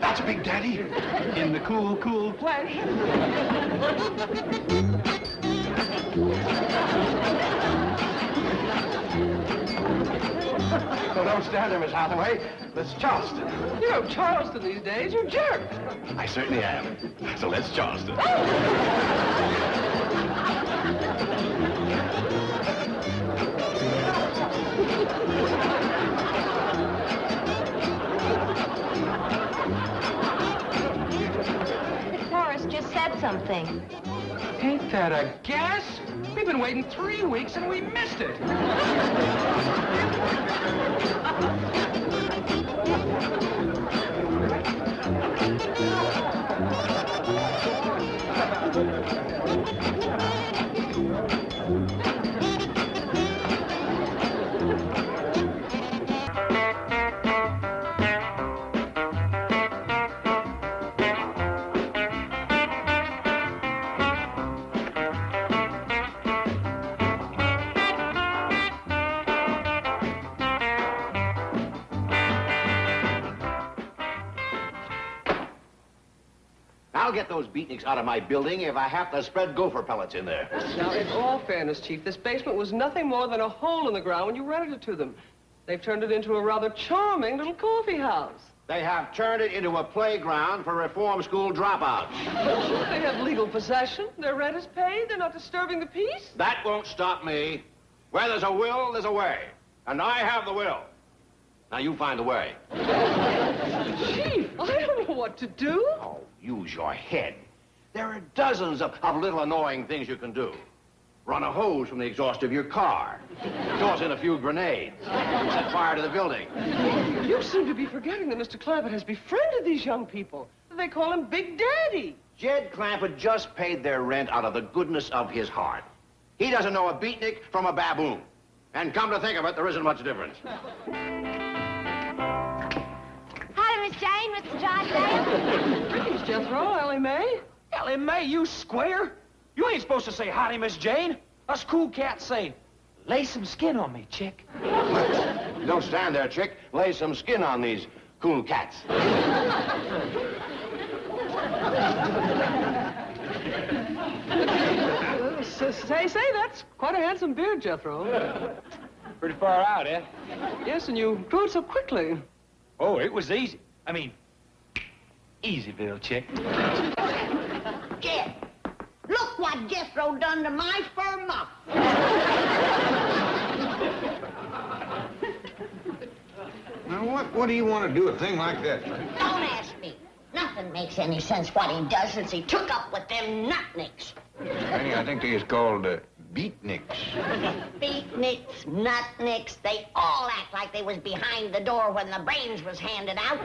That's Big Daddy. In the cool, cool flesh. So don't stand there, Miss Hathaway. Let's Charleston. You're of Charleston these days. You're jerk. I certainly am. So let's Charleston. Horace just said something. Ain't that a gas? We've been waiting 3 weeks and we missed it. I'll get those beatniks out of my building if I have to spread gopher pellets in there. Now, in all fairness, Chief, this basement was nothing more than a hole in the ground when you rented it to them. They've turned it into a rather charming little coffee house. They have turned it into a playground for reform school dropouts. They have legal possession. Their rent is paid. They're not disturbing the peace. That won't stop me. Where there's a will, there's a way. And I have the will. Now you find the way. Chief, I don't know what to do. Oh, use your head. There are dozens of little annoying things you can do. Run a hose from the exhaust of your car. Toss in a few grenades. Set fire to the building. You seem to be forgetting that Mr. Clampett has befriended these young people. They call him Big Daddy. Jed Clampett just paid their rent out of the goodness of his heart. He doesn't know a beatnik from a baboon. And come to think of it, there isn't much difference. Hi, Miss Jane, Mr. John Dale. Greetings, Jethro, Ellie Mae. Ellie Mae, you square? You ain't supposed to say howdy, Miss Jane. Us cool cats say, lay some skin on me, chick. Don't stand there, chick. Lay some skin on these cool cats. Say, that's quite a handsome beard, Jethro. Pretty far out, eh? Yes, and you grew it so quickly. Oh, it was easy. I mean, Easyville, chick. Jed, look what Jethro done to my fur muff. Now, what do you want to do a thing like that? Don't ask me. Nothing makes any sense what he does since he took up with them nutnicks. Granny, I think they is called beatniks. Beatniks, nutnicks, they all act like they was behind the door when the brains was handed out.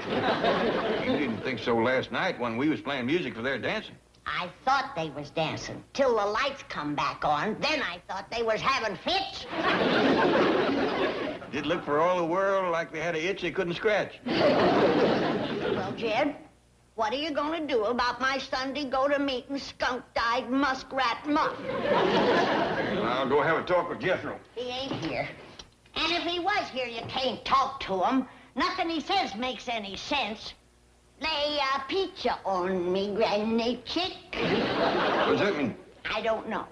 You didn't think so last night when we was playing music for their dancing. I thought they was dancing till the lights come back on. Then I thought they was having fits. Did look for all the world like they had an itch they couldn't scratch. Well, Jed, what are you going to do about my Sunday go-to-meeting skunk-dyed muskrat muff? Well, I'll go have a talk with Jethro. He ain't here. And if he was here, you can't talk to him. Nothing he says makes any sense. Lay a pizza on me, granny chick. What does that mean? I don't know.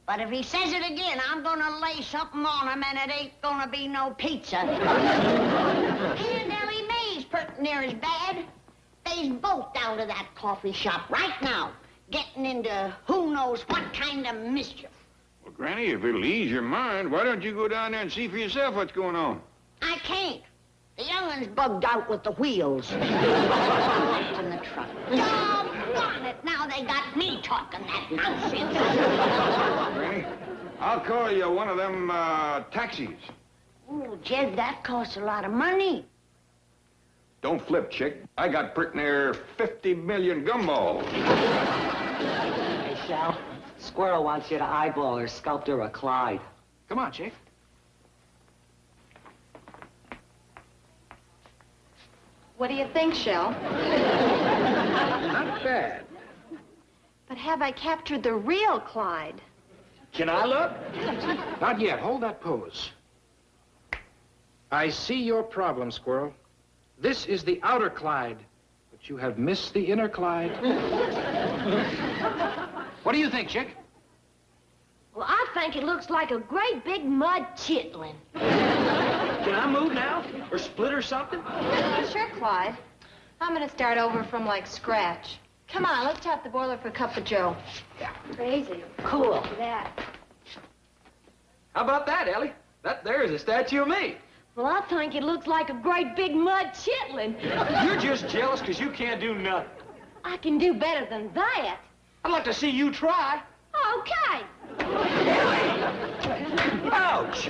But if he says it again, I'm gonna lay something on him, and it ain't gonna be no pizza. And Ellie Mae's pretty near as bad. They's both down to that coffee shop right now, getting into who knows what kind of mischief. Well, Granny, if it'll ease your mind, why don't you go down there and see for yourself what's going on? I can't. The youngun's bugged out with the wheels. In the truck. Doggone it, now they got me talking that nonsense. Granny, I'll call you one of them taxis. Oh, Jed, that costs a lot of money. Don't flip, chick. I got pretty near 50 million gumballs. Hey, Shell, Squirrel wants you to eyeball her sculptor, a Clyde. Come on, Chick. What do you think, Shell? Not bad. But have I captured the real Clyde? Can I look? Not yet. Hold that pose. I see your problem, Squirrel. This is the outer Clyde, but you have missed the inner Clyde. What do you think, Chick? Well, I think it looks like a great big mud chitlin. Can I move now? Or split or something? Sure, Clyde. I'm gonna start over from, like, scratch. Come on, let's tap the boiler for a cup of joe. Yeah. Crazy. Cool. That. How about that, Ellie? That there is a statue of me. Well, I think it looks like a great big mud chitlin. You're just jealous because you can't do nothing. I can do better than that. I'd like to see you try. Okay. Ouch!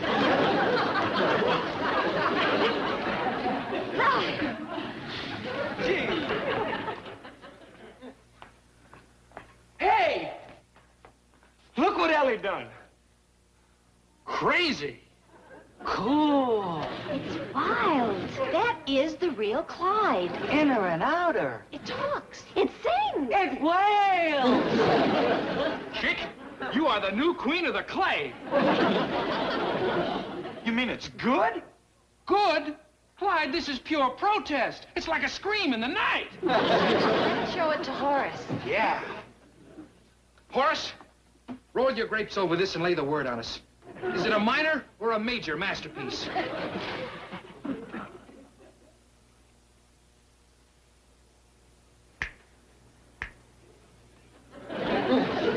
Gee. Hey! Look what Ellie done. Crazy. Cool. It's wild. That is the real Clyde. Inner and outer. It talks. It sings. It wails. Chick, you are the new queen of the clay. You mean it's good? Good? Clyde, this is pure protest. It's like a scream in the night. Show it to Horace. Yeah. Horace, roll your grapes over this and lay the word on us. Is it a minor or a major masterpiece?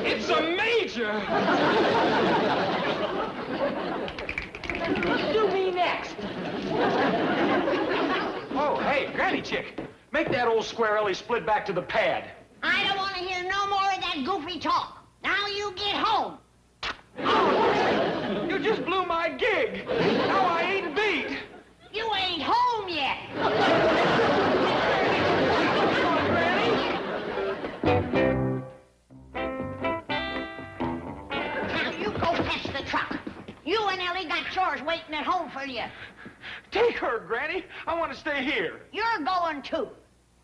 It's a major! Do me next. Oh, hey, Granny Chick, make that old square Ellie split back to the pad. I don't want to hear no more of that goofy talk. Now you get home. You just blew my gig. Now I ain't beat. You ain't home yet. Now you go fetch the truck. You and Ellie got chores waiting at home for you. Take her, Granny. I want to stay here. You're going too.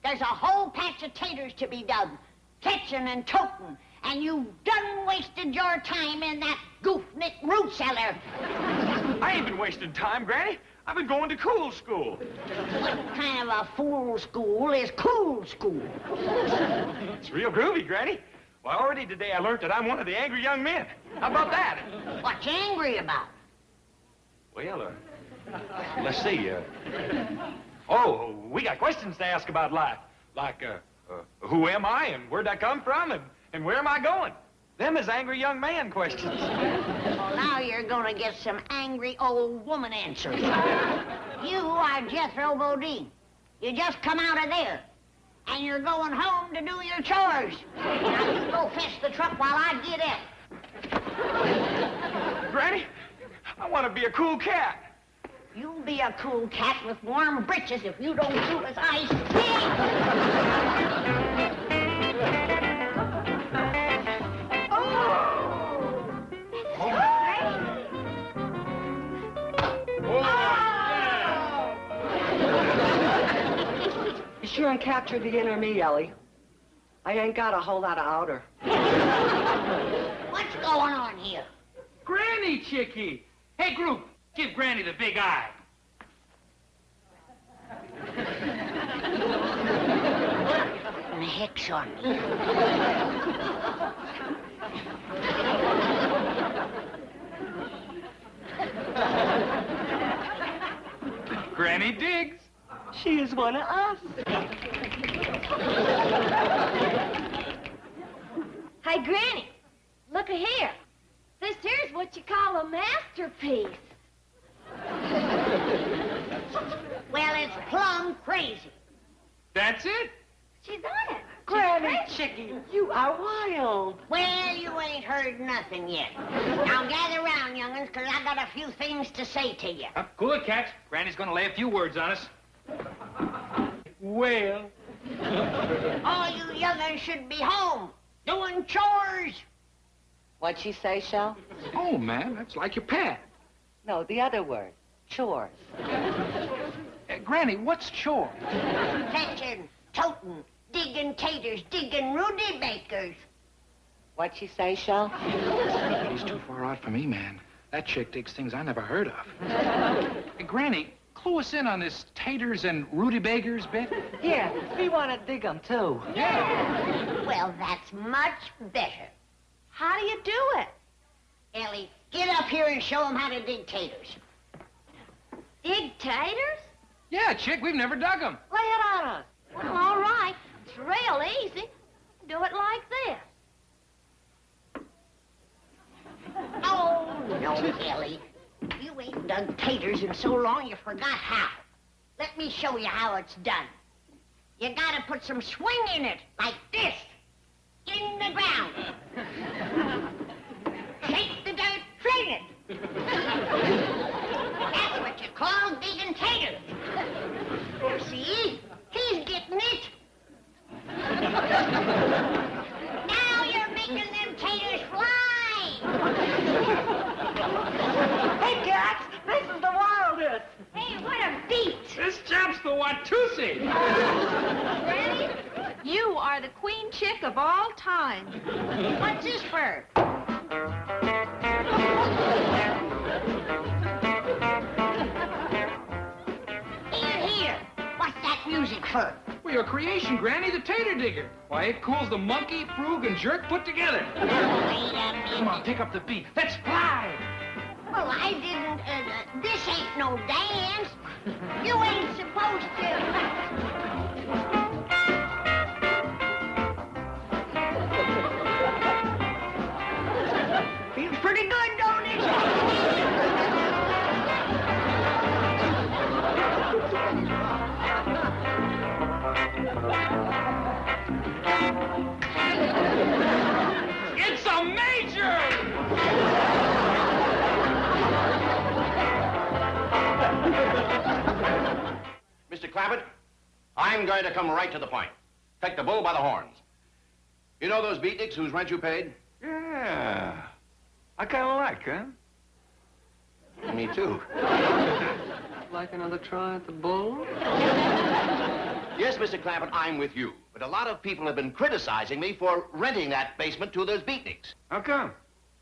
There's a whole patch of taters to be done. Catching and toting. And you've done wasted your time in that goof-nick root cellar. I ain't been wasting time, Granny. I've been going to cool school. What kind of a fool school is cool school? It's real groovy, Granny. Well, already today I learned that I'm one of the angry young men. How about that? What you angry about? Well, let's see. Oh, we got questions to ask about life. Like, who am I and where'd I come from and where am I going? Them is angry young man questions. Well, now you're gonna get some angry old woman answers. You are Jethro Bodine. You just come out of there. And you're going home to do your chores. Now you go fetch the truck while I get it. Granny, I want to be a cool cat. You'll be a cool cat with warm britches if you don't do as I say. You sure and captured the inner me, Ellie. I ain't got a whole lot of outer. What's going on here? Granny, Chickie. Hey, group, give Granny the big eye. The heck's on me. Granny digs. She is one of us. Hey, Granny, look here. See? this here's what you call a masterpiece. Well, it's plumb crazy. That's it? She's on it. Granny Chicky, you are wild. Well, you ain't heard nothing yet. Now gather round, young'uns, because I got a few things to say to you. Cool it, cats. Granny's gonna lay a few words on us. Well. All you young'uns should be home, doing chores. What'd she say, Shell? Oh, man, that's like your pet. No, the other word. Chores. Granny, what's chore? Fetching, toting, digging taters, digging rudibakers. What'd she say, Shell? He's too far out for me, man. That chick digs things I never heard of. Hey, Granny, clue us in on this taters and rudibakers bit. Yeah, we want to dig them, too. Yeah. Well, that's much better. How do you do it? Ellie, get up here and show them how to dig taters. Dig taters? Yeah, chick, we've never dug them. Lay it on us. Well, all right. It's real easy. Do it like this. Oh, no, Ellie. You ain't dug taters in so long you forgot how. Let me show you how it's done. You gotta put some swing in it, like this. In the ground. Shake the dirt, fling it. That's what you call digging taters. See? He's getting it. Now you're making them taters fly. Hey, cats, this is the wildest. Hey, what a beat! This chap's the Watusi. Granny, you are the queen chick of all time. What's this for? Here. What's that music for? Well, your creation, Granny, the tater digger. Why, it cools the monkey, frog, and jerk put together. Wait a minute. Come on, pick up the beat. Let's fly. Well, I didn't, this ain't no dance. You ain't supposed to. Feels pretty good, don't it? It's a major! Mr. Clampett, I'm going to come right to the point. Take the bull by the horns. You know those beatniks whose rent you paid? Yeah. I kind of like, huh? Me too. Like another try at the bull? Yes, Mr. Clampett, I'm with you. But a lot of people have been criticizing me for renting that basement to those beatniks. How come?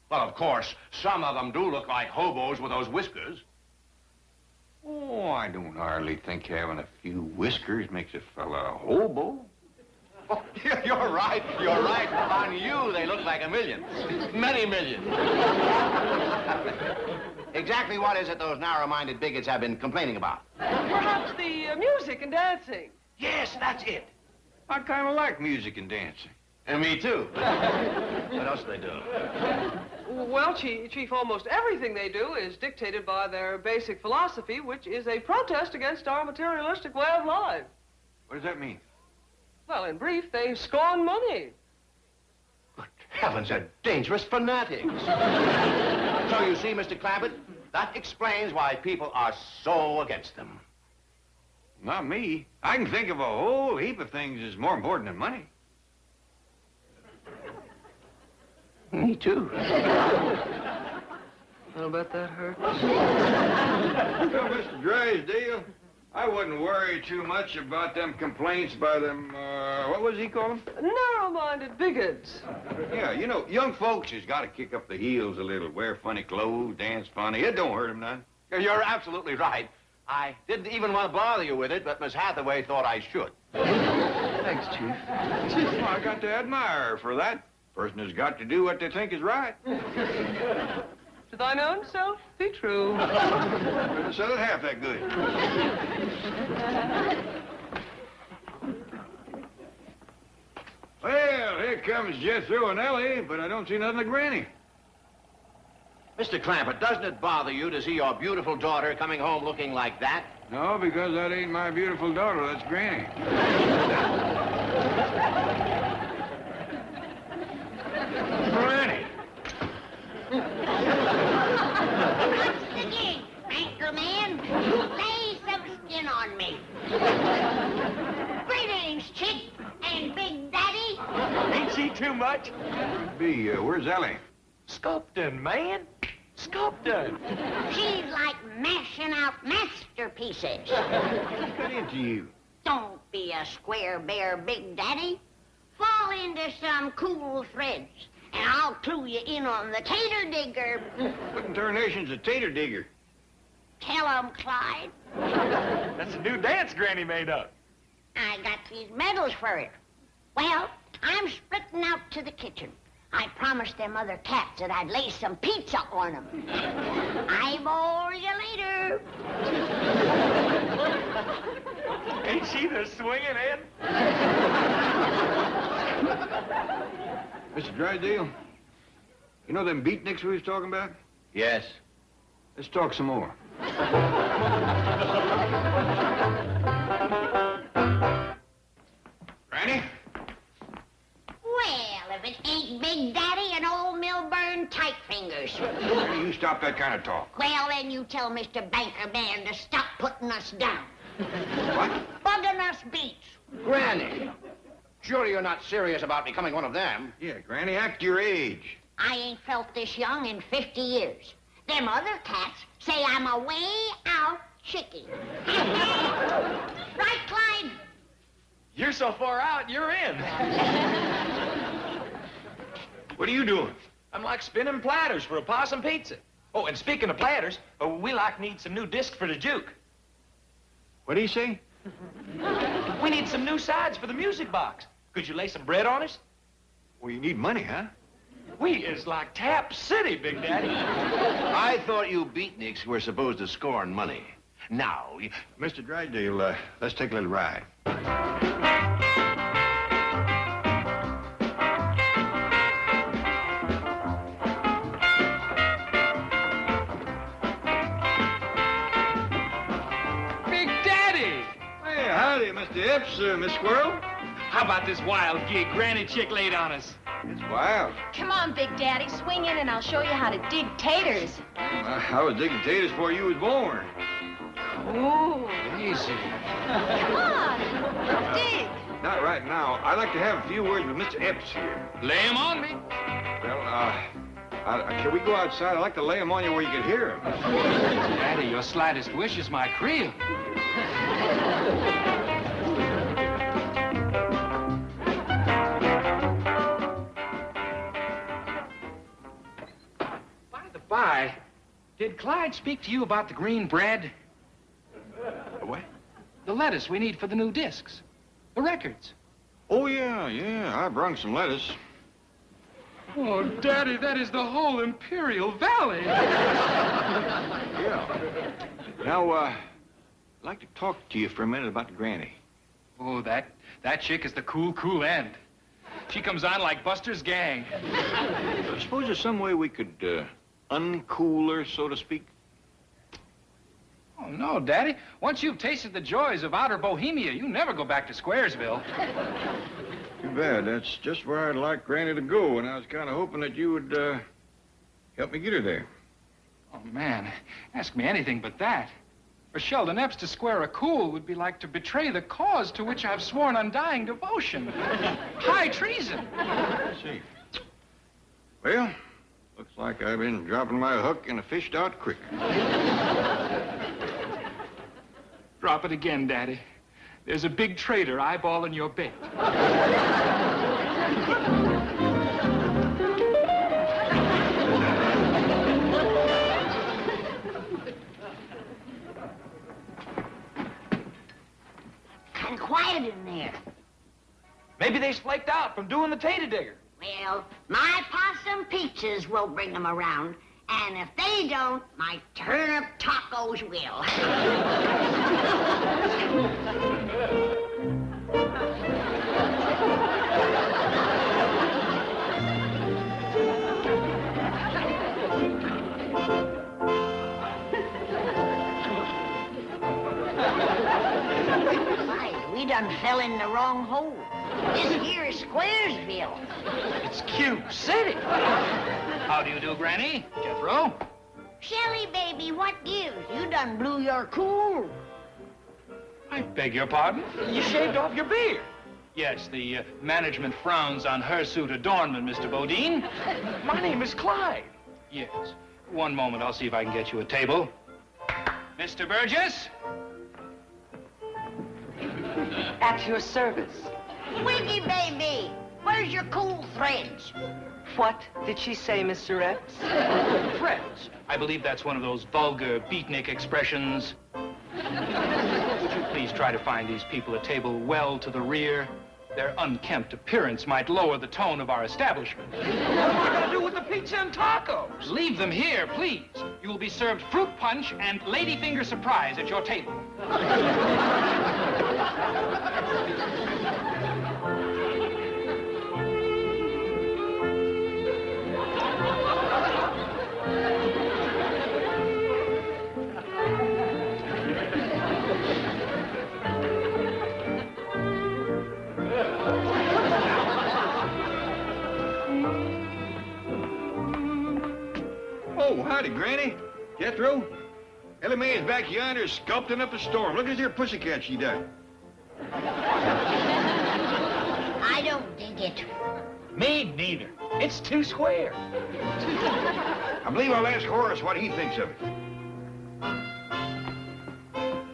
Well, of course, some of them do look like hobos with those whiskers. Oh, I don't hardly think having a few whiskers makes a fella a hobo. Oh, you're right. You're right. On you, they look like a million. Many millions. Exactly what is it those narrow-minded bigots have been complaining about? Perhaps the music and dancing. Yes, that's it. I kind of like music and dancing. And me too. What else do they do? Well, Chief, almost everything they do is dictated by their basic philosophy, which is a protest against our materialistic way of life. What does that mean? Well, in brief, they scorn money. Good heavens, they're dangerous fanatics. So you see, Mr. Clampett, that explains why people are so against them. Not me. I can think of a whole heap of things that's more important than money. Me too. I'll bet that hurts. Well, Mr. Drysdale, I wouldn't worry too much about them complaints by them, what was he called them? Narrow-minded bigots. Yeah, you know, young folks has got to kick up the heels a little, wear funny clothes, dance funny. It don't hurt them none. You're absolutely right. I didn't even want to bother you with it, but Miss Hathaway thought I should. Thanks, Chief. Well, I got to admire her for that. Person has got to do what they think is right. To thine own self be true. Couldn't said it half that good. Well, here comes Jethro and Ellie, but I don't see nothing of Granny. Mr. Clampett, doesn't it bother you to see your beautiful daughter coming home looking like that? No, because that ain't my beautiful daughter. That's Granny. Granny! Once again, banker man, lay some skin on me. Greetings, Chick and Big Daddy. Ain't she too much? Where's Ellie? Sculpting, man. Sculpting. She's like mashing out masterpieces. What got into you? Don't be a square bear, Big Daddy. Fall into some cool threads, and I'll clue you in on the tater digger. What in tarnation's a tater digger? Tell 'em, Clyde. That's a new dance Granny made up. I got these medals for it. Well, I'm splitting out to the kitchen. I promised them other cats that I'd lay some pizza on them. Eyeball you later. Ain't she the swinging end? Mr. Drysdale, you know them beatniks we was talking about? Yes. Let's talk some more. Granny? Well, if it ain't Big Daddy and old Milburn tight fingers. Granny, you stop that kind of talk. Well, then you tell Mr. Banker Man to stop putting us down. What? Bugging us beats. Granny! Surely you're not serious about becoming one of them. Yeah, Granny, act your age. I ain't felt this young in 50 years. Them other cats say I'm a way out chickie. Right, Clyde? You're so far out, you're in. What are you doing? I'm like spinning platters for a possum pizza. Oh, and speaking of platters, we need some new discs for the juke. What do you say? We need some new sides for the music box. Could you lay some bread on us? Well, you need money, huh? We is like Tap City, Big Daddy. I thought you beatniks were supposed to scorn money. Now, Mr. Drysdale, let's take a little ride. Big Daddy! Hey, howdy, Mr. Epps, Miss Squirrel. How about this wild gig Granny Chick laid on us? It's wild. Come on, Big Daddy, swing in and I'll show you how to dig taters. I was digging potatoes before you was born. Ooh. Easy. Come on, dig. Not right now. I'd like to have a few words with Mr. Epps here. Lay 'em on me. Well, can we go outside? I'd like to lay him on you where you can hear him. Daddy, your slightest wish is my creel. By, did Clyde speak to you about the green bread? What? The lettuce we need for the new discs. The records. Oh, yeah. I brung some lettuce. Oh, Daddy, that is the whole Imperial Valley. Yeah. Now, I'd like to talk to you for a minute about the Granny. Oh, that chick is the cool end. She comes on like Buster's gang. I suppose there's some way we could, uncool her, so to speak. Oh, no, Daddy. Once you've tasted the joys of outer Bohemia, you never go back to Squaresville. Too bad. That's just where I'd like Granny to go, and I was kind of hoping that you would, help me get her there. Oh, man. Ask me anything but that. For Sheldon Epps to square a cool would be like to betray the cause to which I've sworn undying devotion. High treason. Let's see. Well, looks like I've been dropping my hook in a fished-out creek. Drop it again, Daddy. There's a big trader eyeballing your bait. Kind of quiet in there. Maybe they's flaked out from doing the tater digger. Well, my possum pizzas will bring them around. And if they don't, my turnip tacos will. done fell in the wrong hole. This here is Squaresville. It's Cube City. How do you do, Granny? Jethro? Shelly, baby, what gives? You done blew your cool. I beg your pardon? You shaved off your beard. Yes, the management frowns on hirsute adornment, Mr. Bodine. My name is Clyde. Yes. One moment, I'll see if I can get you a table. Mr. Burgess? At your service. Wiggy, baby, where's your cool threads? What did she say, Mr. X? Threads. I believe that's one of those vulgar beatnik expressions. Would you please try to find these people a table well to the rear? Their unkempt appearance might lower the tone of our establishment. What are you gonna do with the pizza and tacos? Leave them here, please. You will be served fruit punch and ladyfinger surprise at your table. Oh, howdy, Granny. Jethro. Ellie Mae is back yonder sculpting up a storm. Look at this here pussycat she done. I don't dig it. Me neither. It's too square. I believe I'll ask Horace what he thinks of it.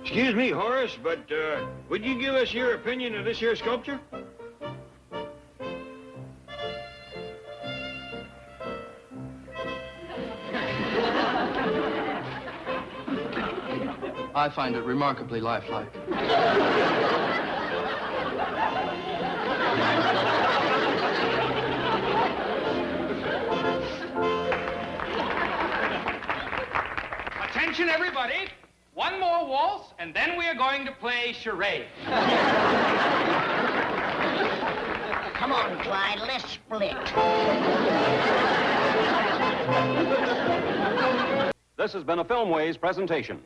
Excuse me, Horace, but would you give us your opinion of this here sculpture? I find it remarkably lifelike. Attention, everybody. One more waltz, and then we are going to play charades. Come on, Clyde, let's split. This has been a Filmways presentation.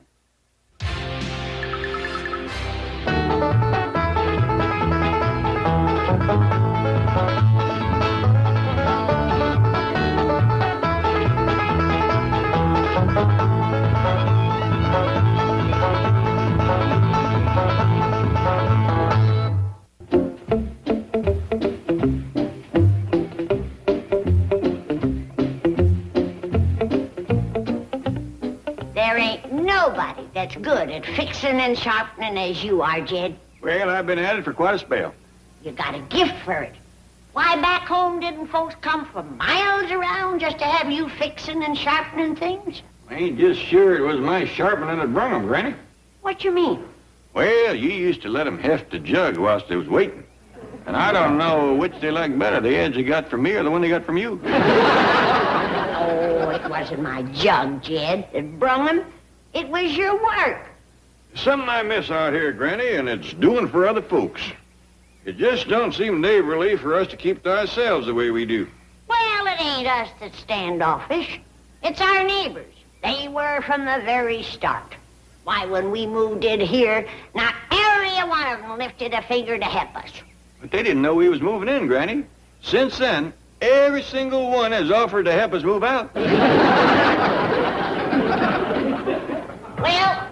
There ain't nobody that's good at fixing and sharpening as you are, Jed. Well, I've been at it for quite a spell. You got a gift for it. Why, back home, didn't folks come from miles around just to have you fixing and sharpening things? I ain't just sure it was my sharpening that brung 'em, Granny. What you mean? Well, you used to let 'em heft the jug whilst they was waiting. And I don't know which they like better, the edge they got from me or the one they got from you. Oh, it wasn't my jug, Jed, that brung 'em. It was your work. Something I miss out here, Granny, and it's doing for other folks. It just don't seem neighborly for us to keep to ourselves the way we do. Well, it ain't us that's standoffish. It's our neighbors. They were from the very start. Why, when we moved in here, not every one of them lifted a finger to help us. But they didn't know we was moving in, Granny. Since then, every single one has offered to help us move out. Well,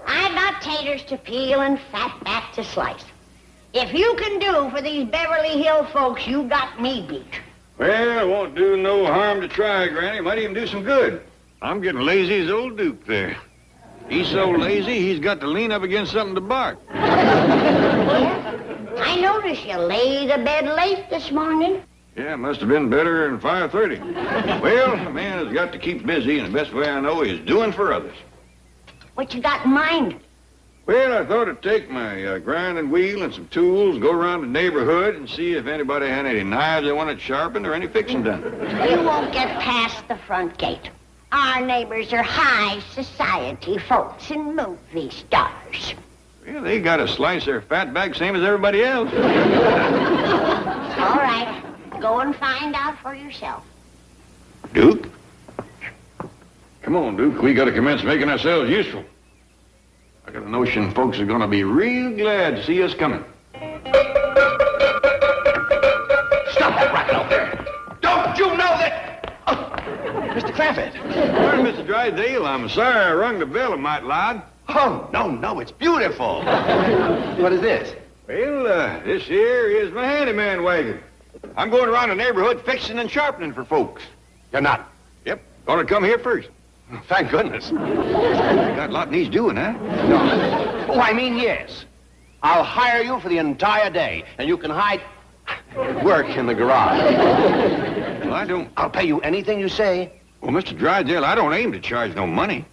I've got taters to peel and fat back to slice. If you can do for these Beverly Hill folks, you got me beat. Well, it won't do no harm to try, Granny. Might even do some good. I'm getting lazy as old Duke there. He's so lazy, he's got to lean up against something to bark. I noticed you laid a bed late this morning. Yeah, must have been better than 5:30. Well, a man has got to keep busy, and the best way I know is doing for others. What you got in mind? Well, I thought I'd take my grinding wheel and some tools, go around the neighborhood and see if anybody had any knives they wanted sharpened or any fixing done. You won't get past the front gate. Our neighbors are high society folks and movie stars. Well, they got to slice their fat back same as everybody else. All right, go and find out for yourself. Duke? Come on, Duke. We got to commence making ourselves useful. got a notion folks are gonna be real glad to see us coming. Stop that racket out there. Don't you know that... Mr. Clampett. Morning, Mr. Drysdale. I'm sorry I rung the bell a mite loud. Oh, no, it's beautiful. What is this? Well, this here is my handyman wagon. I'm going around the neighborhood fixing and sharpening for folks. You're not? Yep. Gonna come here first. Thank goodness. Got a lot needs doing, huh? No. Oh, I mean, yes. I'll hire you for the entire day, and you can hide... work in the garage. Well, I'll pay you anything you say. Well, Mr. Drysdale, I don't aim to charge no money.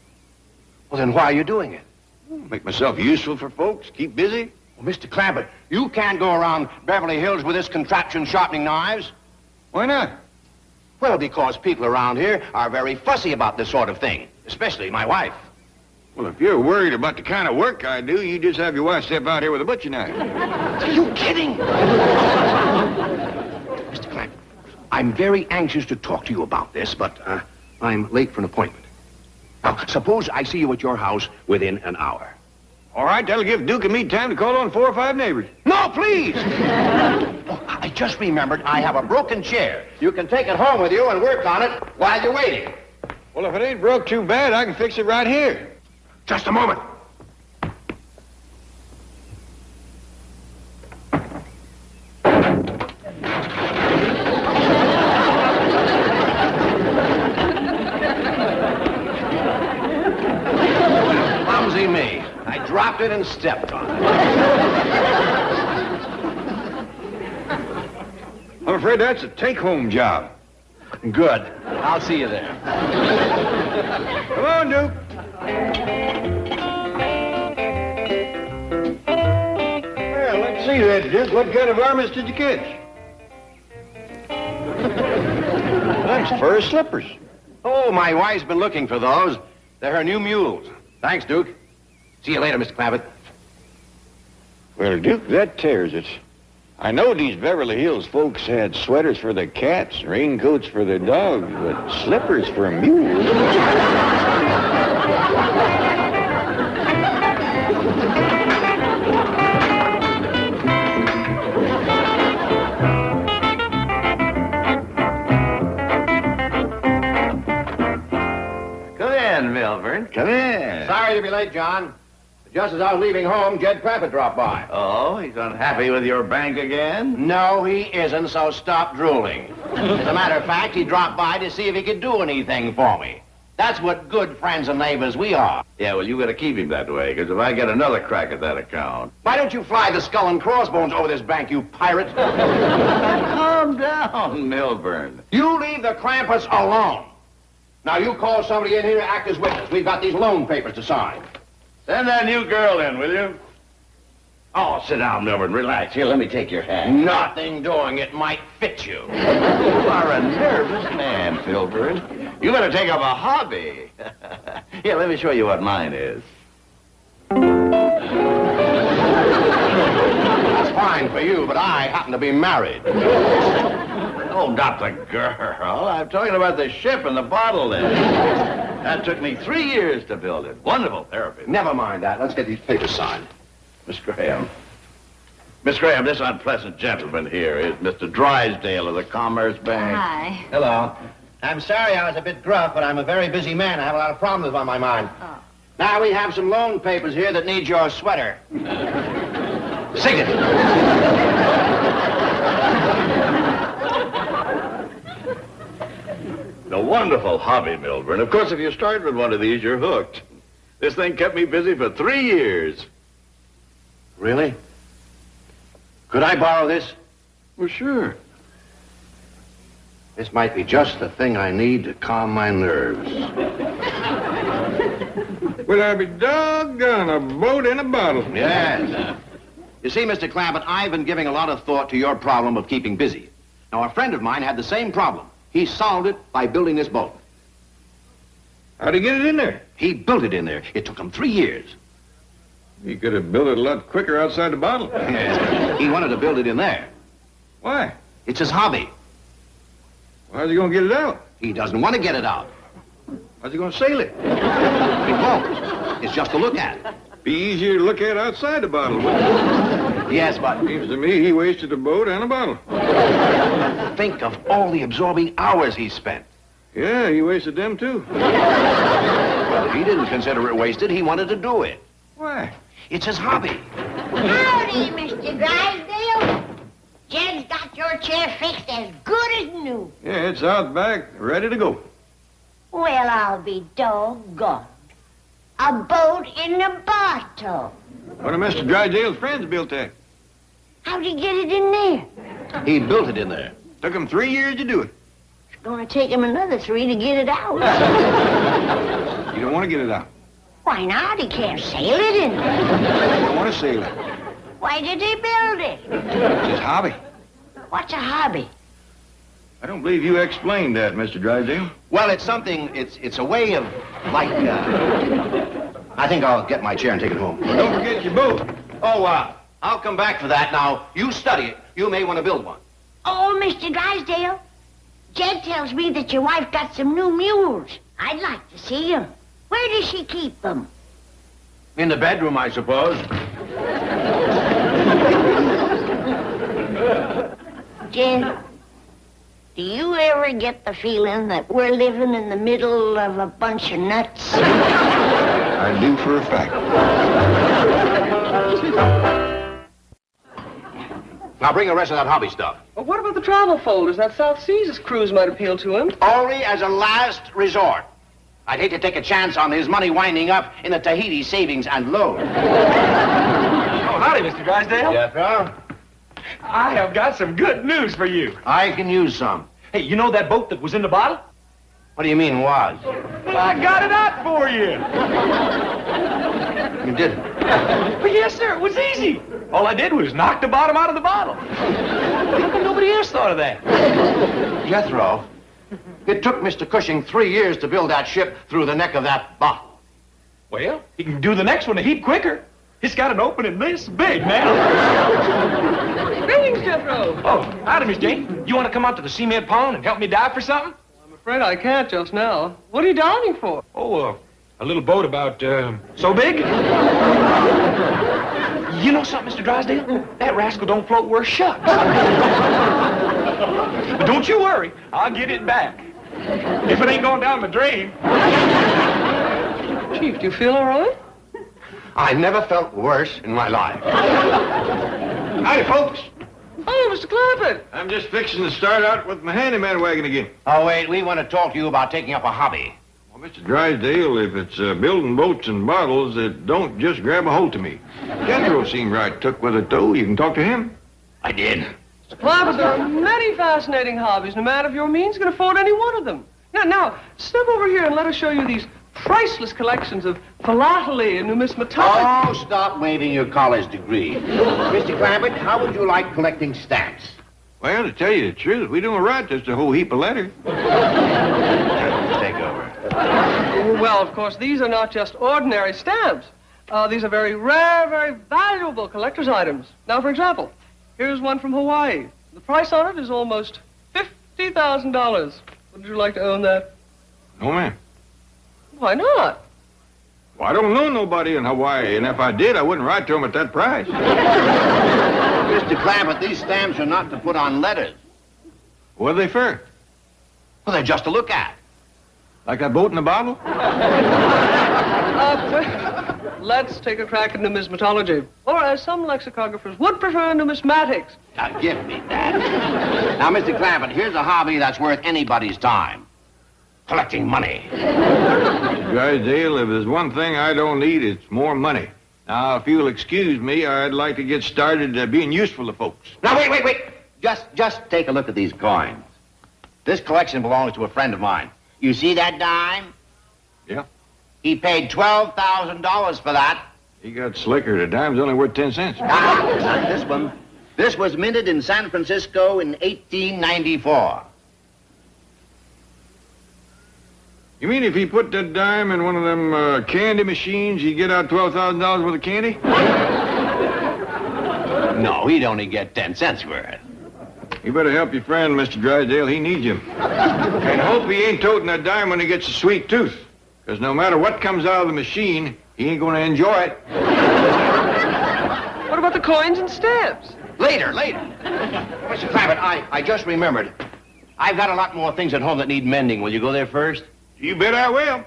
Well, then why are you doing it? Make myself useful for folks, keep busy. Well, Mr. Clampett, you can't go around Beverly Hills with this contraption sharpening knives. Why not? Well, because people around here are very fussy about this sort of thing, especially my wife. Well, if you're worried about the kind of work I do, you just have your wife step out here with a butcher knife. Are you kidding? Mr. Clampett, I'm very anxious to talk to you about this, but I'm late for an appointment. Now, suppose I see you at your house within an hour. All right, that'll give Duke and me time to call on 4 or 5 neighbors. No, please! Oh, I just remembered I have a broken chair. You can take it home with you and work on it while you're waiting. Well, if it ain't broke too bad, I can fix it right here. Just a moment. Clumsy me. I dropped it and stepped on it. I'm afraid that's a take-home job. Good. I'll see you there. Come on, Duke. Well, let's see that, Duke. What kind of varmints did you catch? Nice fur slippers. Oh, my wife's been looking for those. They're her new mules. Thanks, Duke. See you later, Mr. Clampett. Well, Duke, that tears it. I know these Beverly Hills folks had sweaters for the cats, raincoats for the dogs, but slippers for mules. Come in, Milburn. Come in. Sorry to be late, John. Just as I was leaving home, Jed Clampett dropped by. Oh, he's unhappy with your bank again? No, he isn't, so stop drooling. As a matter of fact, he dropped by to see if he could do anything for me. That's what good friends and neighbors we are. Yeah, well, you gotta keep him that way, because if I get another crack at that account... Why don't you fly the skull and crossbones over this bank, you pirate? Calm down, Milburn. You leave the Clampetts alone. Now, you call somebody in here to act as witness. We've got these loan papers to sign. Send that new girl in, will you? Oh, sit down, Milburn. Relax. Here, let me take your hat. Nothing doing. It might fit you. You are a nervous man, Milburn. You better take up a hobby. Here, let me show you what mine is. That's fine for you, but I happen to be married. Oh, not the girl. I'm talking about the ship and the bottle there. That took me 3 years to build it. Wonderful therapy. Never mind that. Let's get these papers signed. Miss Graham. Miss Graham, this unpleasant gentleman here is Mr. Drysdale of the Commerce Bank. Hi. Hello. I'm sorry I was a bit gruff, but I'm a very busy man. I have a lot of problems on my mind. Oh. Now, we have some loan papers here that need your sweater. Sing it. A wonderful hobby, Milburn. Of course, if you start with one of these, you're hooked. This thing kept me busy for 3 years. Really? Could I borrow this? Well, sure. This might be just the thing I need to calm my nerves. Well, I'll be doggone a boat in a bottle. Yes. You see, Mr. Clampett, I've been giving a lot of thought to your problem of keeping busy. Now, a friend of mine had the same problem. He solved it by building this boat. How'd he get it in there? He built it in there. It took him 3 years. He could have built it a lot quicker outside the bottle. Yes. He wanted to build it in there. Why? It's his hobby. How's he gonna get it out? He doesn't want to get it out. How's he gonna sail it? He won't. It's just to look at. Be easier to look at outside the bottle, wouldn't it? Yes, but... Seems to me he wasted a boat and a bottle. Think of all the absorbing hours he spent. Yeah, he wasted them, too. Well, he didn't consider it wasted. He wanted to do it. Why? It's his hobby. Howdy, Mr. Drysdale. Jed's got your chair fixed as good as new. Yeah, it's out back, ready to go. Well, I'll be doggone. A boat in a bottle. One of Mr. Drysdale's friends built that. How'd he get it in there? He built it in there. Took him 3 years to do it. It's gonna take him another 3 to get it out. You don't want to get it out. Why not? He can't sail it in there. You don't want to sail it. Why did he build it? It's his hobby. What's a hobby? I don't believe you explained that, Mr. Drysdale. Well, it's something, it's a way of, like, I think I'll get my chair and take it home. Well, don't forget your boat. Oh, I'll come back for that. Now, you study it. You may want to build one. Oh, Mr. Drysdale, Jed tells me that your wife got some new mules. I'd like to see them. Where does she keep them? In the bedroom, I suppose. Jed, do you ever get the feeling that we're living in the middle of a bunch of nuts? I do for a fact. Now, bring the rest of that hobby stuff. Well, what about the travel folders? That South Seas cruise might appeal to him. Only as a last resort. I'd hate to take a chance on his money winding up in the Tahiti savings and loan. Oh, howdy, Mr. Drysdale. Yes, sir? I have got some good news for you. I can use some. Hey, you know that boat that was in the bottle? What do you mean, was? Well, I got it out for you. You didn't? Well, yes, sir. It was easy. All I did was knock the bottom out of the bottle. How come nobody else thought of that? Jethro, it took Mr. Cushing 3 years to build that ship through the neck of that bottle. Well, he can do the next one a heap quicker. It's got an opening this big now. Greetings, Jethro. Oh, howdy, Miss Jane. You want to come out to the cement pond and help me dive for something? I'm afraid I can't just now. What are you diving for? Oh, a little boat about, so big. You know something, Mr. Drysdale? That rascal don't float worth shucks. But don't you worry. I'll get it back. If it ain't going down the drain. Chief, do you feel all right? I never felt worse in my life. Howdy, folks. Oh, Mr. Clampett. I'm just fixing to start out with my handyman wagon again. Oh, wait, we want to talk to you about taking up a hobby. Well, Mr. Drysdale, if it's building boats and bottles, it don't just grab a hold to me. Jethro seemed right took with it, though. You can talk to him. I did. Mr. Clampett, there are many fascinating hobbies. No man of your means can afford any one of them. Now, step over here and let us show you these priceless collections of philately and numismatology. Oh, stop waving your college degree. Mr. Clampett, how would you like collecting stamps? Well, to tell you the truth, we don't write just a whole heap of letters. Take over. Well, of course, these are not just ordinary stamps. These are very rare, very valuable collector's items. Now, for example, here's one from Hawaii. The price on it is almost $50,000. Would you like to own that? No, ma'am. Why not? Well, I don't know nobody in Hawaii, and if I did, I wouldn't write to them at that price. Mr. Clampett, these stamps are not to put on letters. What are they for? Well, they're just to look at. Like that boat in the bottle? Let's take a crack at numismatology. Or, as some lexicographers would prefer, numismatics. Now, give me that. Now, Mr. Clampett, here's a hobby that's worth anybody's time. Collecting money. Mr. Drysdale, if there's one thing I don't need, it's more money. Now, if you'll excuse me, I'd like to get started being useful to folks. Now, wait. Just take a look at these coins. This collection belongs to a friend of mine. You see that dime? Yeah. He paid $12,000 for that. He got slicker. The dime's only worth 10 cents. Not this one. This was minted in San Francisco in 1894. You mean if he put that dime in one of them candy machines, he'd get out $12,000 worth of candy? No, he'd only get 10 cents worth. You better help your friend, Mr. Drysdale. He needs you. And hope he ain't toting that dime when he gets a sweet tooth. Because no matter what comes out of the machine, He ain't gonna enjoy it. What about the coins and stamps? Later. Mr. Clampett, I just remembered. I've got a lot more things at home that need mending. Will you go there first? You bet I will.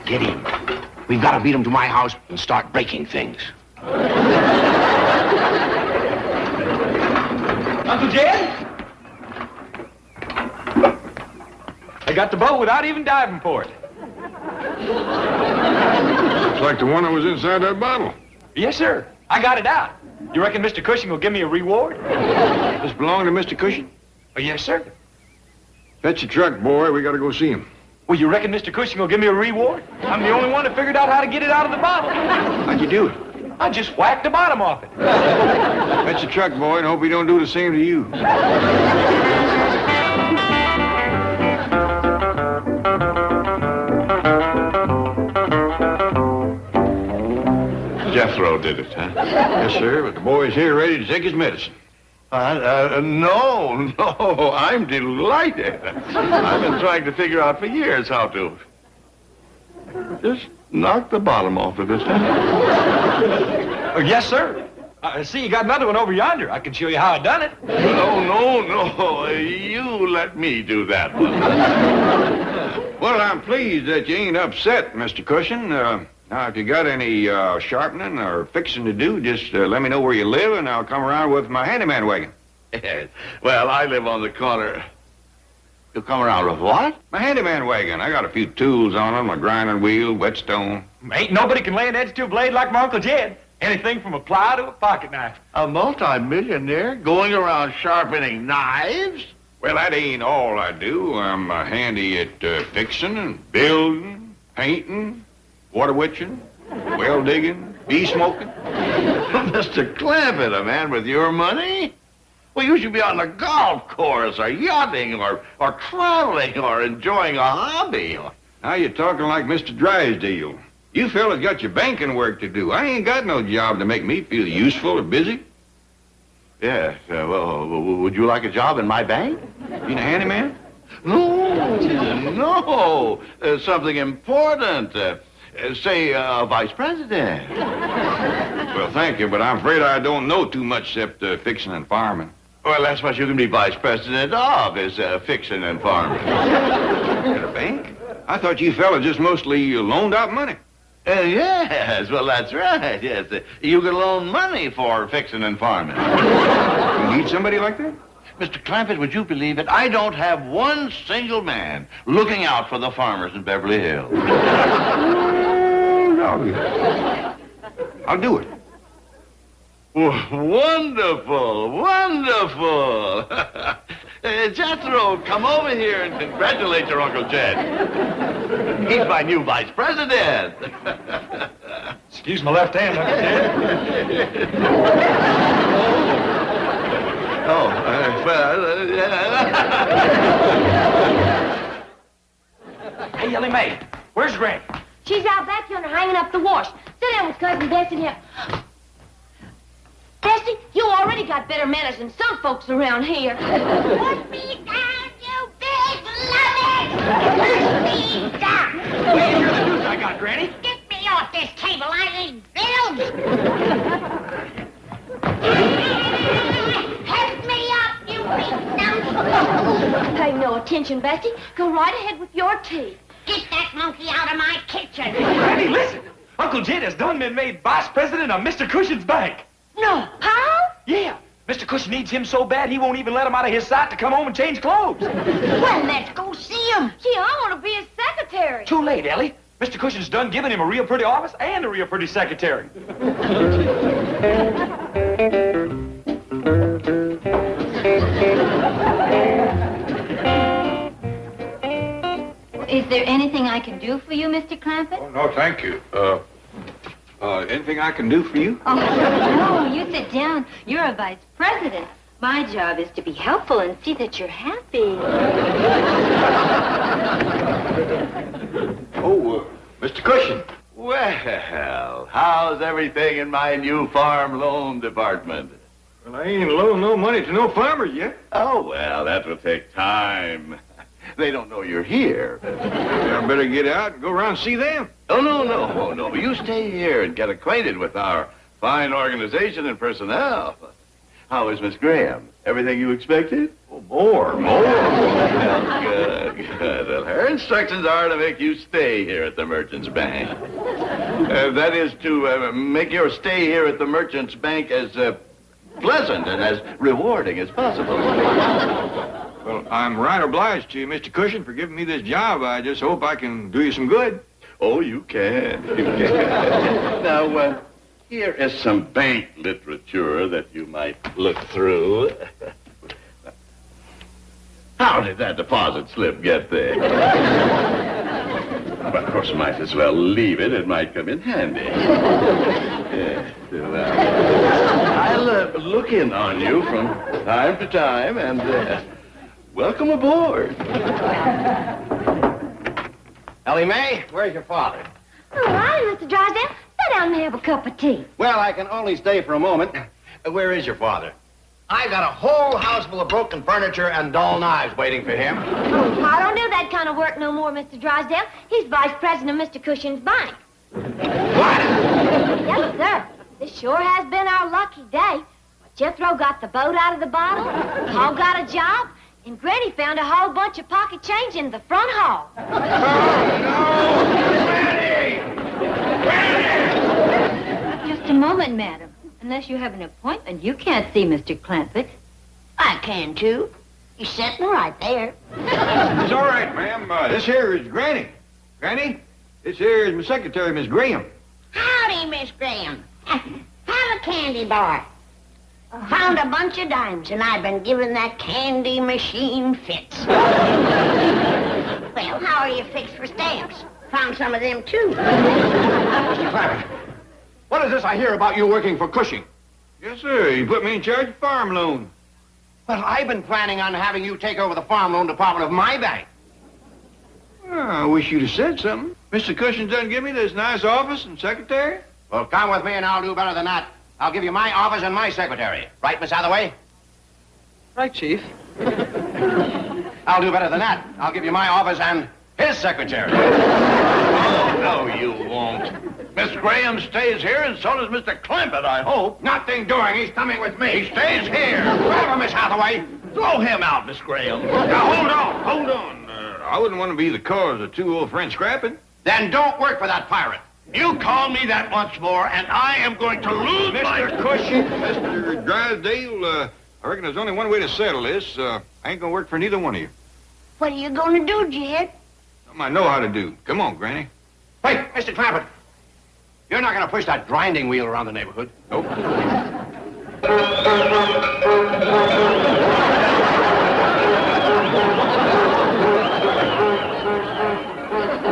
Get in. We've got to beat them to my house and start breaking things. Uncle Jed? I got the boat without even diving for it. Looks like the one that was inside that bottle. Yes, sir. I got it out. You reckon Mr. Cushing will give me a reward? This belong to Mr. Cushing? Oh, yes, sir. Fetch your truck, boy. We gotta go see him. Well, you reckon Mr. Cushing will give me a reward? I'm the only one that figured out how to get it out of the bottle. How'd you do it? I just whacked the bottom off it. Fetch your truck, boy, and hope he don't do the same to you. Jethro did it, huh? Yes, sir, but the boy's here ready to take his medicine. No, I'm delighted. I've been trying to figure out for years how to just knock the bottom off of this. Oh, yes, sir. See, you got another one over yonder. I can show you how I done it. No. You let me do that one. Well, I'm pleased that you ain't upset, Mr. Cushing. Now, if you got any sharpening or fixing to do, just let me know where you live, and I'll come around with my handyman wagon. Well, I live on the corner. You'll come around with what? My handyman wagon. I got a few tools on it, my grinding wheel, whetstone. Ain't nobody can lay an edge to a blade like my Uncle Jed. Anything from a plow to a pocket knife. A multi-millionaire going around sharpening knives? Well, that ain't all I do. I'm handy at fixing and building, painting, water witching, well digging, bee smoking. Mr. Clampett, a man with your money? Well, you should be on the golf course or yachting or traveling or enjoying a hobby. Now you're talking like Mr. Drysdale. You fellas got your banking work to do. I ain't got no job to make me feel useful or busy. Yes, well, would you like a job in my bank? Being a handyman? No, something important. Say, vice president. Well, thank you, but I'm afraid I don't know too much except fixing and farming. Well, that's what you can be vice president of, is fixing and farming. At a bank? I thought you fellas just mostly loaned out money. Yes, well, that's right, yes. You can loan money for fixing and farming. You need somebody like that? Mr. Clampett, would you believe it? I don't have one single man looking out for the farmers in Beverly Hills. I'll do it. Wonderful. Jethro, come over here and congratulate your Uncle Jed. He's my new vice president. Excuse my left hand, Uncle Jed. Hey, Ellie Mae, where's Granny? She's out back yonder hanging up the wash. Sit down with Cousin Bessie here. Bessie, you already got better manners than some folks around here. Put me down, you big lummox! Put me down! Well, you hear the news I got, Granny? Get me off this table. I ain't bills. Help me up, you big numb. Pay no attention, Bessie. Go right ahead with your tea. Get that monkey out of my kitchen. Granny, listen. Uncle Jed has done been made vice president of Mr. Cushing's bank. No. How? Yeah. Mr. Cushing needs him so bad he won't even let him out of his sight to come home and change clothes. Well, let's go see him. Yeah, I want to be his secretary. Too late, Ellie. Mr. Cushing's done giving him a real pretty office and a real pretty secretary. Is there anything I can do for you, Mr. Clampett? Oh, no, thank you. Anything I can do for you? Oh, no, you sit down. You're a vice president. My job is to be helpful and see that you're happy. Mr. Cushing. Well, how's everything in my new farm loan department? Well, I ain't loaned no money to no farmers yet. Oh, well, that will take time. they don't know you're here. I better get out and go around and see them. Oh, no. You stay here and get acquainted with our fine organization and personnel. How is Miss Graham? Everything you expected? Oh, more. Well, good. Well, her instructions are to make you stay here at the Merchant's Bank. That is to make your stay here at the Merchant's Bank as pleasant and as rewarding as possible. Well, I'm right obliged to you, Mr. Cushion, for giving me this job. I just hope I can do you some good. Oh, you can. Now, here is some bank literature that you might look through. How did that deposit slip get there? But of course, might as well leave it. It might come in handy. Yes, I'll look in on you from time to time, and welcome aboard. Ellie Mae, where's your father? Oh, hi, Mr. Drysdale. Sit down and have a cup of tea. Well, I can only stay for a moment. Where is your father? I've got a whole house full of broken furniture and dull knives waiting for him. Oh, I don't do that kind of work no more, Mr. Drysdale. He's vice president of Mr. Cushion's bank. What? Yes, sir. This sure has been our lucky day. Jethro got the boat out of the bottle, Paul got a job, and Granny found a whole bunch of pocket change in the front hall. Oh, no! Granny! Just a moment, madam. Unless you have an appointment, you can't see Mr. Clampett. I can, too. He's sitting right there. It's all right, ma'am. This here is Granny. Granny, this here is my secretary, Miss Graham. Howdy, Miss Graham. Have a candy bar. Found a bunch of dimes, and I've been giving that candy machine fits. Well, how are you fixed for stamps? Found some of them, too. Mr. Clampett, what is this I hear about you working for Cushing? Yes, sir. You put me in charge of farm loan. Well, I've been planning on having you take over the farm loan department of my bank. Well, I wish you'd have said something. Mr. Cushing doesn't give me this nice office and secretary. Well, come with me and I'll do better than that. I'll give you my office and my secretary. Right, Miss Hathaway? Right, Chief. I'll do better than that. I'll give you my office and his secretary. Oh, no, you won't. Miss Graham stays here, and so does Mr. Clampett, I hope. Nothing doing. He's coming with me. He stays here. Grab him, Miss Hathaway. Throw him out, Miss Graham. Now, hold on. I wouldn't want to be the cause of two old friends scrapping. Then don't work for that pirate. You call me that once more, and I am going to lose Mr. Cushing, Mr. Drysdale, I reckon there's only one way to settle this. I ain't gonna work for neither one of you. What are you going to do, Jed? Something I know how to do. Come on, Granny. Wait, Mr. Clampett. You're not going to push that grinding wheel around the neighborhood. Nope.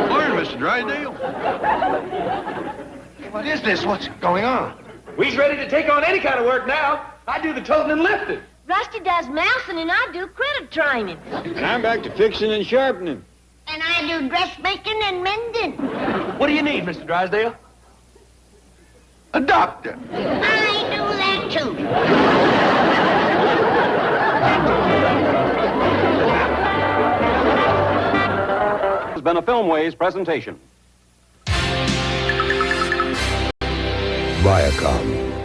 Morning, Mr. Drysdale. What is this? What's going on? We's ready to take on any kind of work now. I do the toting and lifting. Rusty does mousing and I do critter training. And I'm back to fixing and sharpening. And I do dressmaking and mending. What do you need, Mr. Drysdale? A doctor. I do that, too. This has been a Filmways presentation. Viacom